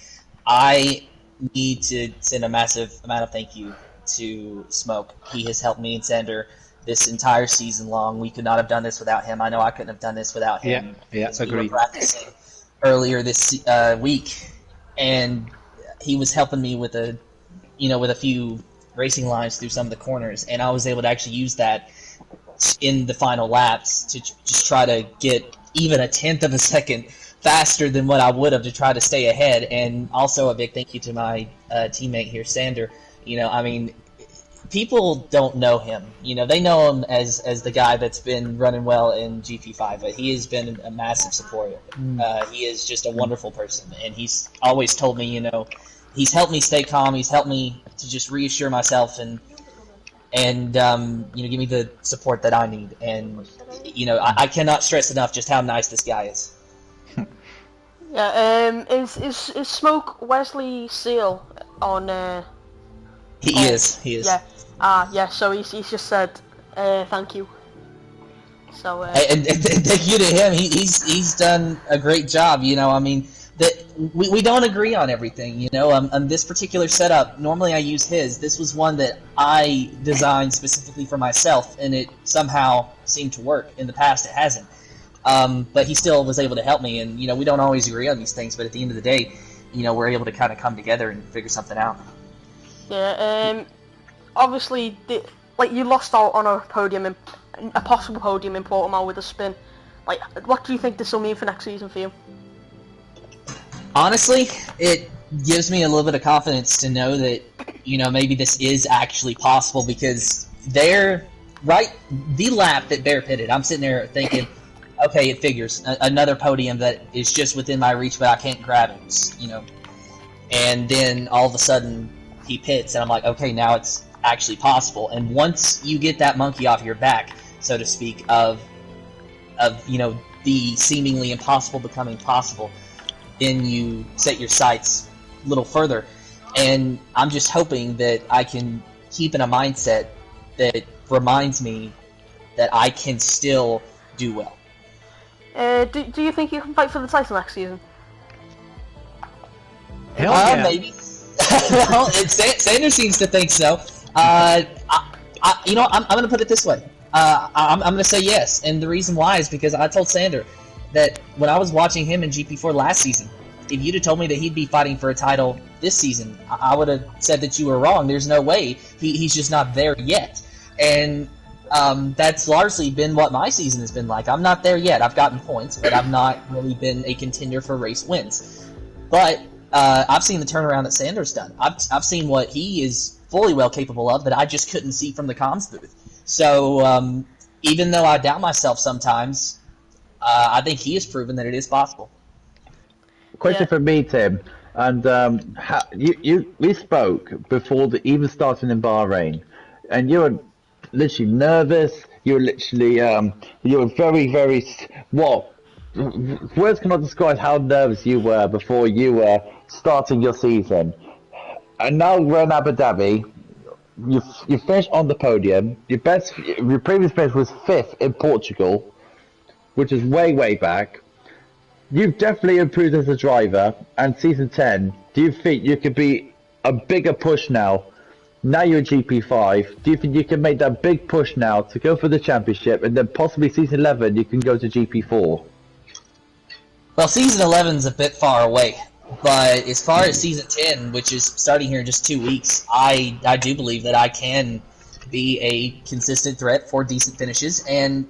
I need to send a massive amount of thank you to Smoke. He has helped me and Sander this entire season long. We could not have done this without him. I know I couldn't have done this without him. Yeah, We agreed. were practicing earlier this week, and he was helping me with a few racing lines through some of the corners, and I was able to actually use that in the final laps to just try to get even a tenth of a second faster than what I would have to try to stay ahead. And also a big thank you to my teammate here, Sander. People don't know him. They know him as the guy that's been running well in GP5, but he has been a massive supporter. He is just a wonderful person, and he's always told me, he's helped me stay calm. He's helped me to just reassure myself and give me the support that I need. And I cannot stress enough just how nice this guy is. Yeah. Is Smoke Wesley Seal on? He is. Yeah. Yeah. So he's just said thank you. So. And thank you to him. He's done a great job. That we don't agree on everything, on this particular setup, normally I use his. This was one that I designed specifically for myself, and it somehow seemed to work. In the past, it hasn't. But he still was able to help me, and, we don't always agree on these things, but at the end of the day, we're able to kind of come together and figure something out. Yeah, obviously, you lost out on a possible podium in Portimao with a spin. What do you think this will mean for next season for you? Honestly, it gives me a little bit of confidence to know that, maybe this is actually possible, because the lap that Bear pitted, I'm sitting there thinking, okay, it figures. Another podium that is just within my reach, but I can't grab it, And then all of a sudden, he pits, and I'm like, okay, now it's actually possible. And once you get that monkey off your back, so to speak, of the seemingly impossible becoming possible, then you set your sights a little further. And I'm just hoping that I can keep in a mindset that reminds me that I can still do well. Do you think you can fight for the title next season? Hell yeah. Maybe. Well, Sanders seems to think so. I'm going to put it this way. I'm going to say yes, and the reason why is because I told Sander that when I was watching him in GP4 last season, if you'd have told me that he'd be fighting for a title this season, I would have said that you were wrong. There's no way. He's just not there yet. And that's largely been what my season has been like. I'm not there yet. I've gotten points, but I've not really been a contender for race wins. But I've seen the turnaround that Sanders done. I've seen what he is fully well capable of that I just couldn't see from the comms booth. So even though I doubt myself sometimes, I think he has proven that it is possible. Question for me, Tim. And we spoke before even starting in Bahrain, and you were literally nervous. You were literally you were very, very words cannot describe how nervous you were before you were starting your season. And now we're in Abu Dhabi. You finished on the podium. Your previous finish was 5th in Portugal, which is way back. You've definitely improved as a driver, and season 10, do you think you could be a bigger push now? Now you're GP5, do you think you can make that big push now to go for the championship, and then possibly season 11 you can go to GP4? Well, season 11's a bit far away, but as far as season 10, which is starting here in just 2 weeks, I do believe that I can be a consistent threat for decent finishes, and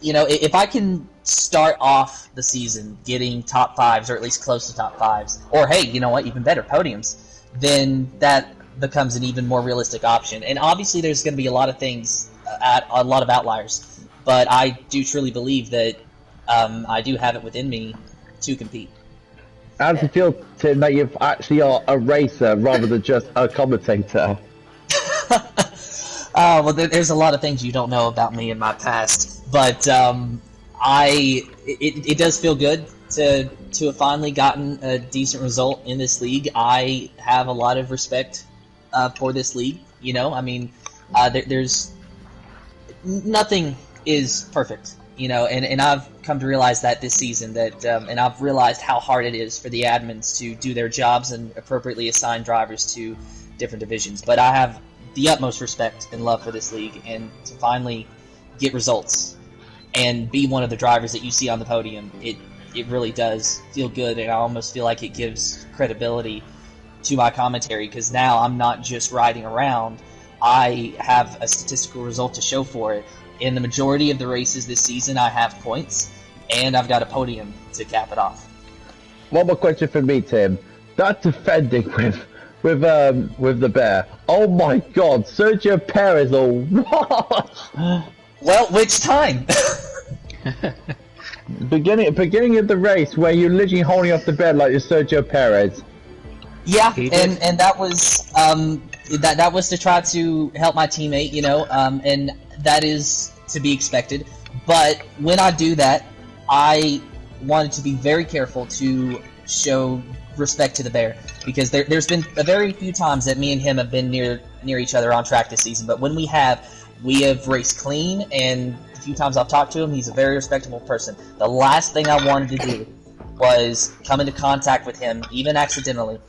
you know, if I can start off the season getting top 5s, or at least close to top 5s, or hey, you know what, even better, podiums, then that becomes an even more realistic option. And obviously there's going to be a lot of things, a lot of outliers, but I do truly believe that I do have it within me to compete. How does it feel, Tim, that you actually are a racer rather than just a commentator? Well, there's a lot of things you don't know about me in my past, but it does feel good to have finally gotten a decent result in this league. I have a lot of respect for this league. You know, I mean, there's nothing is perfect. You know, and I've come to realize that this season, that and I've realized how hard it is for the admins to do their jobs and appropriately assign drivers to different divisions. But I have the utmost respect and love for this league, and to finally get results and be one of the drivers that you see on the podium, it really does feel good, and I almost feel like it gives credibility to my commentary, because now I'm not just riding around, I have a statistical result to show for it. In the majority of the races this season, I have points, and I've got a podium to cap it off. One more question for me, Tim. That defending with the bear. Oh my God, Sergio Perez or what? Well, which time? beginning of the race where you're literally holding up the bear like you're Sergio Perez. Yeah, and that was that was to try to help my teammate, you know, and that is to be expected. But when I do that, I wanted to be very careful to show respect to the bear, because there's been a very few times that me and him have been near each other on track this season. But when we have raced clean, and the few times I've talked to him, he's a very respectable person. The last thing I wanted to do was come into contact with him, even accidentally,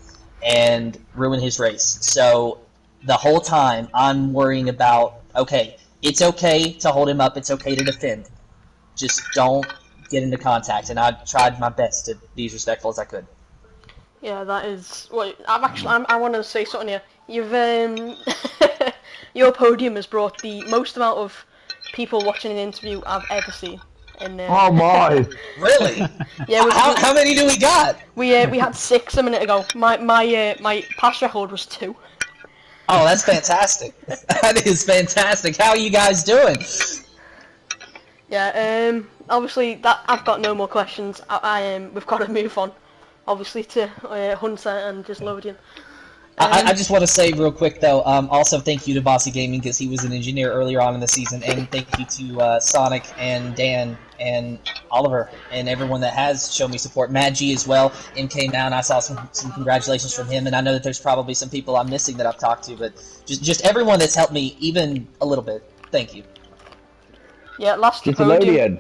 and ruin his race. So the whole time I'm worrying about, okay, it's okay to hold him up, it's okay to defend, just don't get into contact. And I tried my best to be as respectful as I could. Yeah, that is. Well, I want to say something here. You've your podium has brought the most amount of people watching an interview I've ever seen. Oh my! Really? Yeah. How many do we got? We had 6 a minute ago. My past record was 2. Oh, that's fantastic. That is fantastic. How are you guys doing? Yeah. Obviously, that I've got no more questions. We've got to move on. Obviously to Hunter and just Lodian. I just want to say real quick though, also thank you to Bossy Gaming, because he was an engineer earlier on in the season, and thank you to Sonic and Dan and Oliver and everyone that has shown me support. Mad G as well, and came out, and I saw some congratulations from him, and I know that there's probably some people I'm missing that I've talked to, but just everyone that's helped me even a little bit. Thank you. Yeah, last podium.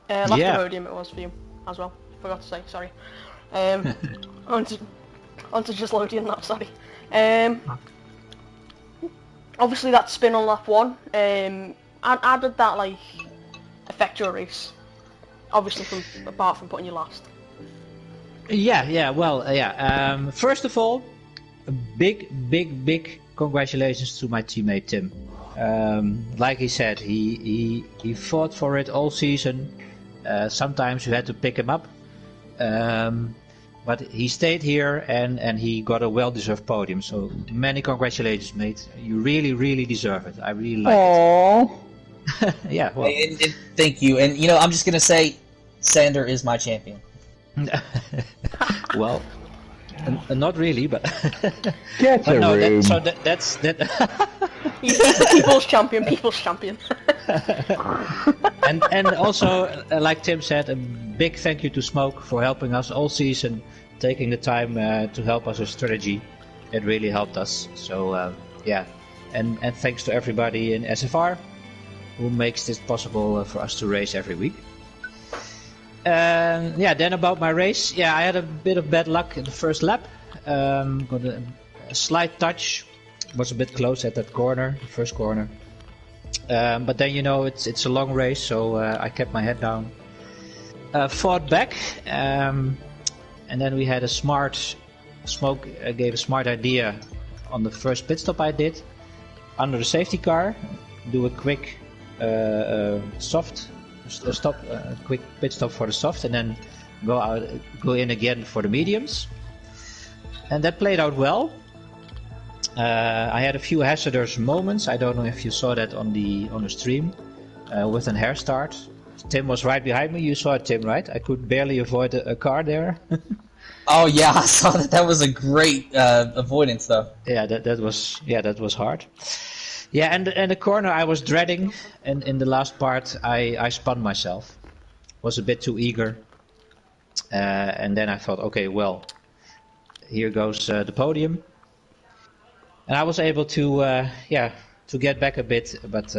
Podium it was for you as well. Forgot to say, sorry. Onto just Lodian now, sorry. Obviously that spin on lap 1, how did that like affect your race? Obviously apart from putting you last. First of all, a big congratulations to my teammate Tim. Like he said, he fought for it all season. Sometimes you had to pick him up. but he stayed here and he got a well-deserved podium. So many congratulations, mate. You really deserve it. I really like Aww. it. Yeah, well. And thank you. And I'm just gonna say, Sander is my champion. Well, not really, but. Get But a no, room. that's that. He's the people's champion. People's champion. and also, like Tim said, a big thank you to Smoke for helping us all season, taking the time to help us with strategy. It really helped us. So yeah, and thanks to everybody in SFR who makes this possible for us to race every week. Yeah, then about my race. Yeah, I had a bit of bad luck in the first lap. Got a slight touch. Was a bit close at that corner, the first corner. But then it's a long race, so I kept my head down. Fought back, and then we had a smart Smoke gave a smart idea on the first pit stop I did. Under the safety car, do a quick quick pit stop for the soft, and then go in again for the mediums. And that played out well. I had a few hazardous moments. I don't know if you saw that on the stream with an hair start. Tim was right behind me. You saw it, Tim, right? I could barely avoid a car there. Oh yeah, I saw that. That was a great avoidance, though. Yeah, that was hard. Yeah, and the corner I was dreading, and in the last part I spun myself. Was a bit too eager, and then I thought, okay, well, here goes the podium. And I was able to get back a bit, but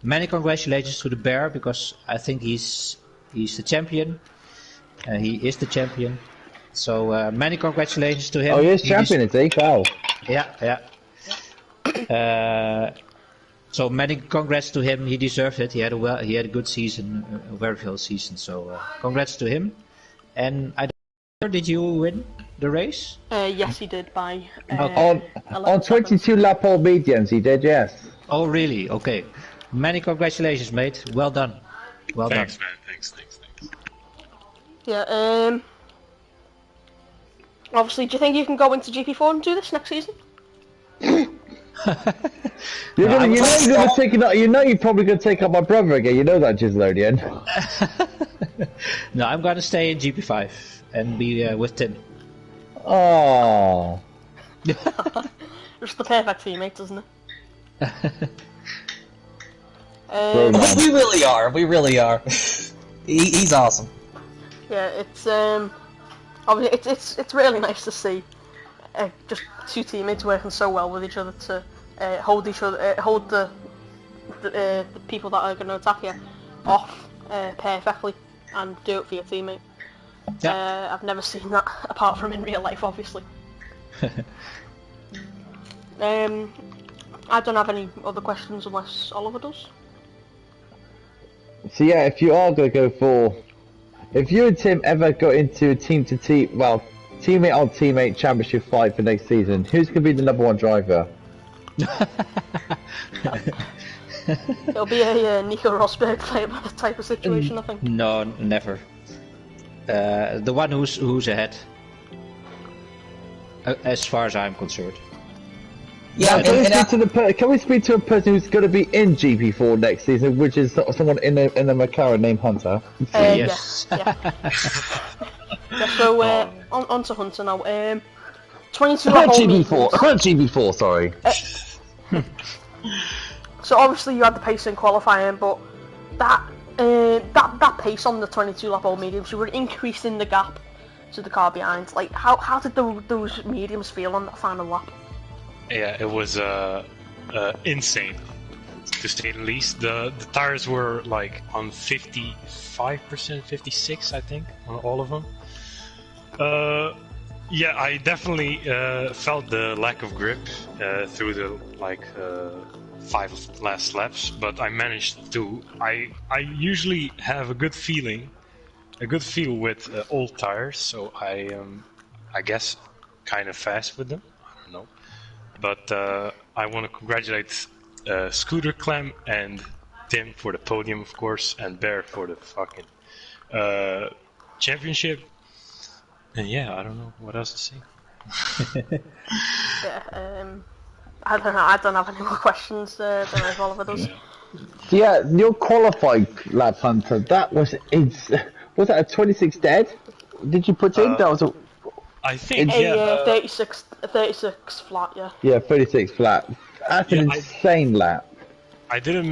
many congratulations to the Bear, because I think he's the champion. He is the champion. So many congratulations to him. Oh, he is champion, is he? Wow. Yeah. So many congrats to him. He deserved it. He had a good season, a very full season. So congrats to him. And I don't know, did you win the race? Yes, he did by on 22 lap all mediums, he did, yes. Oh, really? Okay. Many congratulations, mate. Well done. Well Thanks, done. man. Thanks. Yeah. Obviously, do you think you can go into GP4 and do this next season? You're probably gonna take up my brother again. You know that, Gislodian. No, I'm gonna stay in GP5 and be with Tim. Oh. Just the perfect teammate, isn't it? We really are. We really are. He's awesome. Yeah, obviously it's really nice to see just two teammates working so well with each other to hold the people that are going to attack you off perfectly and do it for your teammate. Yeah. I've never seen that apart from in real life, obviously. I don't have any other questions unless Oliver does. So yeah, if you are going to go if you and Tim ever got into a teammate on teammate championship fight for next season, who's going to be the number one driver? It'll be a Nico Rosberg type of situation, I think. No, never. The one who's ahead, as far as I'm concerned. Yeah, can we speak to a person who's going to be in GP4 next season, which is someone in a McLaren named Hunter? Yes. Yeah. So on to Hunter now. 22 GP4, sorry. So obviously you had the pace in qualifying, but that pace on the 22 lap old mediums, you were increasing the gap to the car behind. Like how did those mediums feel on that final lap? Yeah, it was insane, to say the least. The tires were like on 55%, 56, I think, on all of them. Yeah, I definitely felt the lack of grip through the 5 last laps, but I managed to. I usually have a good feel with old tires, so I guess kind of fast with them. I don't know. But I want to congratulate Scooter Clem and Tim for the podium, of course, and Bear for the fucking championship. And yeah, I don't know what else to say. Yeah, I don't know. I don't have any more questions than if Oliver does. So yeah, your qualified lap, Hunter, that was was that a 26 dead? Did you put in? That was a I think, It's- yeah. 36 flat, yeah. yeah, 36 flat. That's an Yeah, insane lap. I didn't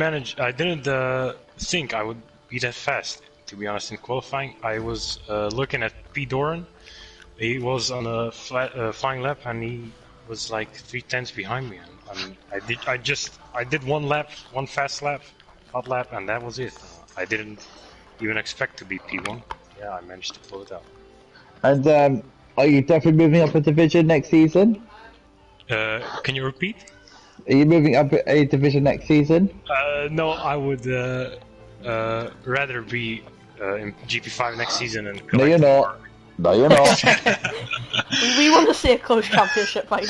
think I would be that fast, to be honest, in qualifying. I was looking at P. Doran. He was on a flying lap, and he was like 3/10 behind me. And I did one fast lap, hot lap, and that was it. I didn't even expect to be P1. Yeah, I managed to pull it out. And are you definitely moving up a division next season? Can you repeat? Are you moving up a division next season? No, I would rather be in GP5 next season and collect No, you're more. not. No, you're not. We want to see a close championship fight.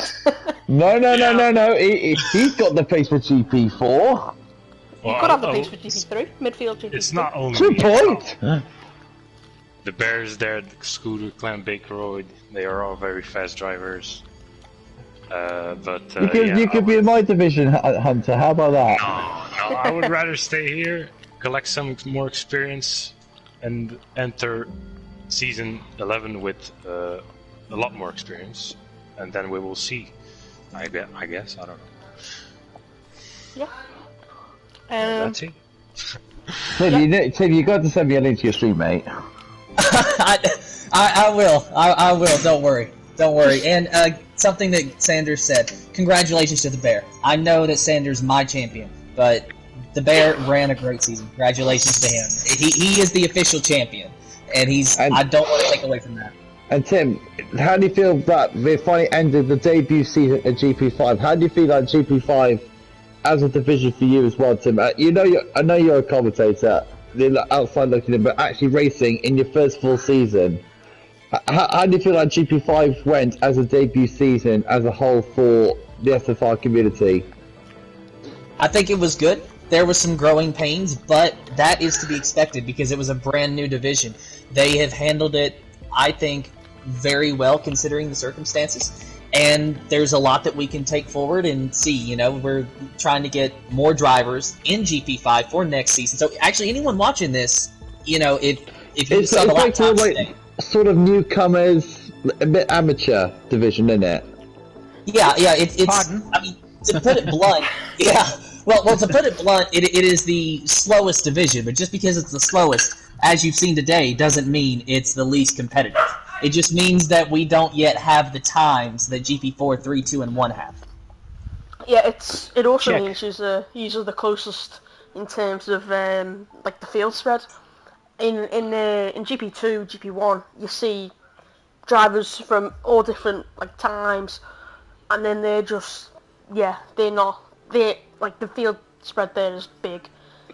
No. He's got the pace for GP4. You could have the pace for GP3, midfield GP3. It's not only Good me, point. the Bears there, the Scooter, Clem Bakeroyd, they are all very fast drivers. You could be in my division, Hunter. How about that? No, I would rather stay here, collect some more experience, and enter season 11 with a lot more experience, and then we will see. I guess, I don't know. Yeah. That's it. Tim, you got to send me a link to your stream, mate. I will. I will. Don't worry. Don't worry. And something that Sanders said. Congratulations to the Bear. I know that Sanders is my champion, but the Bear ran a great season. Congratulations to him. He is the official champion, and I don't want to take away from that. And Tim, how do you feel that they finally ended the debut season at GP5? How do you feel like GP5 as a division for you as well, Tim? I know you're a commentator, outside looking in, but actually racing in your first full season. How do you feel like GP5 went as a debut season as a whole for the SFR community? I think it was good. There was some growing pains, but that is to be expected because it was a brand new division. They have handled it, I think, very well considering the circumstances. And there's a lot that we can take forward and see. You know, we're trying to get more drivers in GP5 for next season. So actually, anyone watching this, you know, if you saw the laptop today, sort of newcomers, a bit amateur division, isn't it? Yeah, it's. Pardon? I mean, to put it blunt, yeah. Well, to put it blunt, it is the slowest division. But just because it's the slowest, as you've seen today, doesn't mean it's the least competitive. It just means that we don't yet have the times that GP4, 3, 2, and 1 have. Yeah, it also Check. means he's the closest in terms of like the field spread. In GP2, GP1, you see drivers from all different like times, and then they're like the field spread there is big.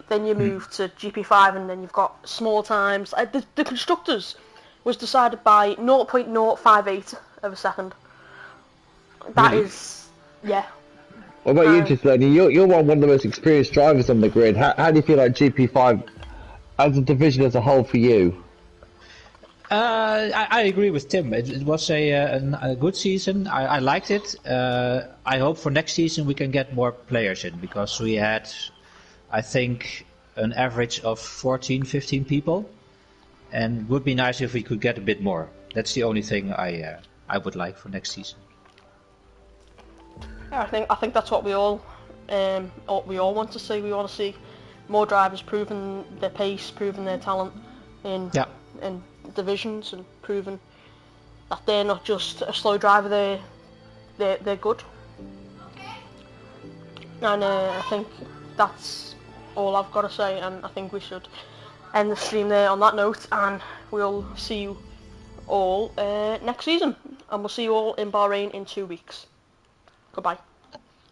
Then you move to GP5, and then you've got small times. The constructors was decided by 0.058 of a second. That is, yeah. What about you, Giuseppe? You're one of the most experienced drivers on the grid. How do you feel like GP5 as a division as a whole for you? I agree with Tim. It was a good season. I liked it. I hope for next season we can get more players in, because we had, I think, an average of 14, 15 people. And it would be nice if we could get a bit more. That's the only thing I would like for next season. Yeah, I think that's what we all want to see. We want to see more drivers proving their pace, proving their talent in divisions, and proving that they're not just a slow driver. They're good. And I think that's all I've got to say. And I think we should end the stream there on that note, and we'll see you all next season, and we'll see you all in Bahrain in 2 weeks. Goodbye.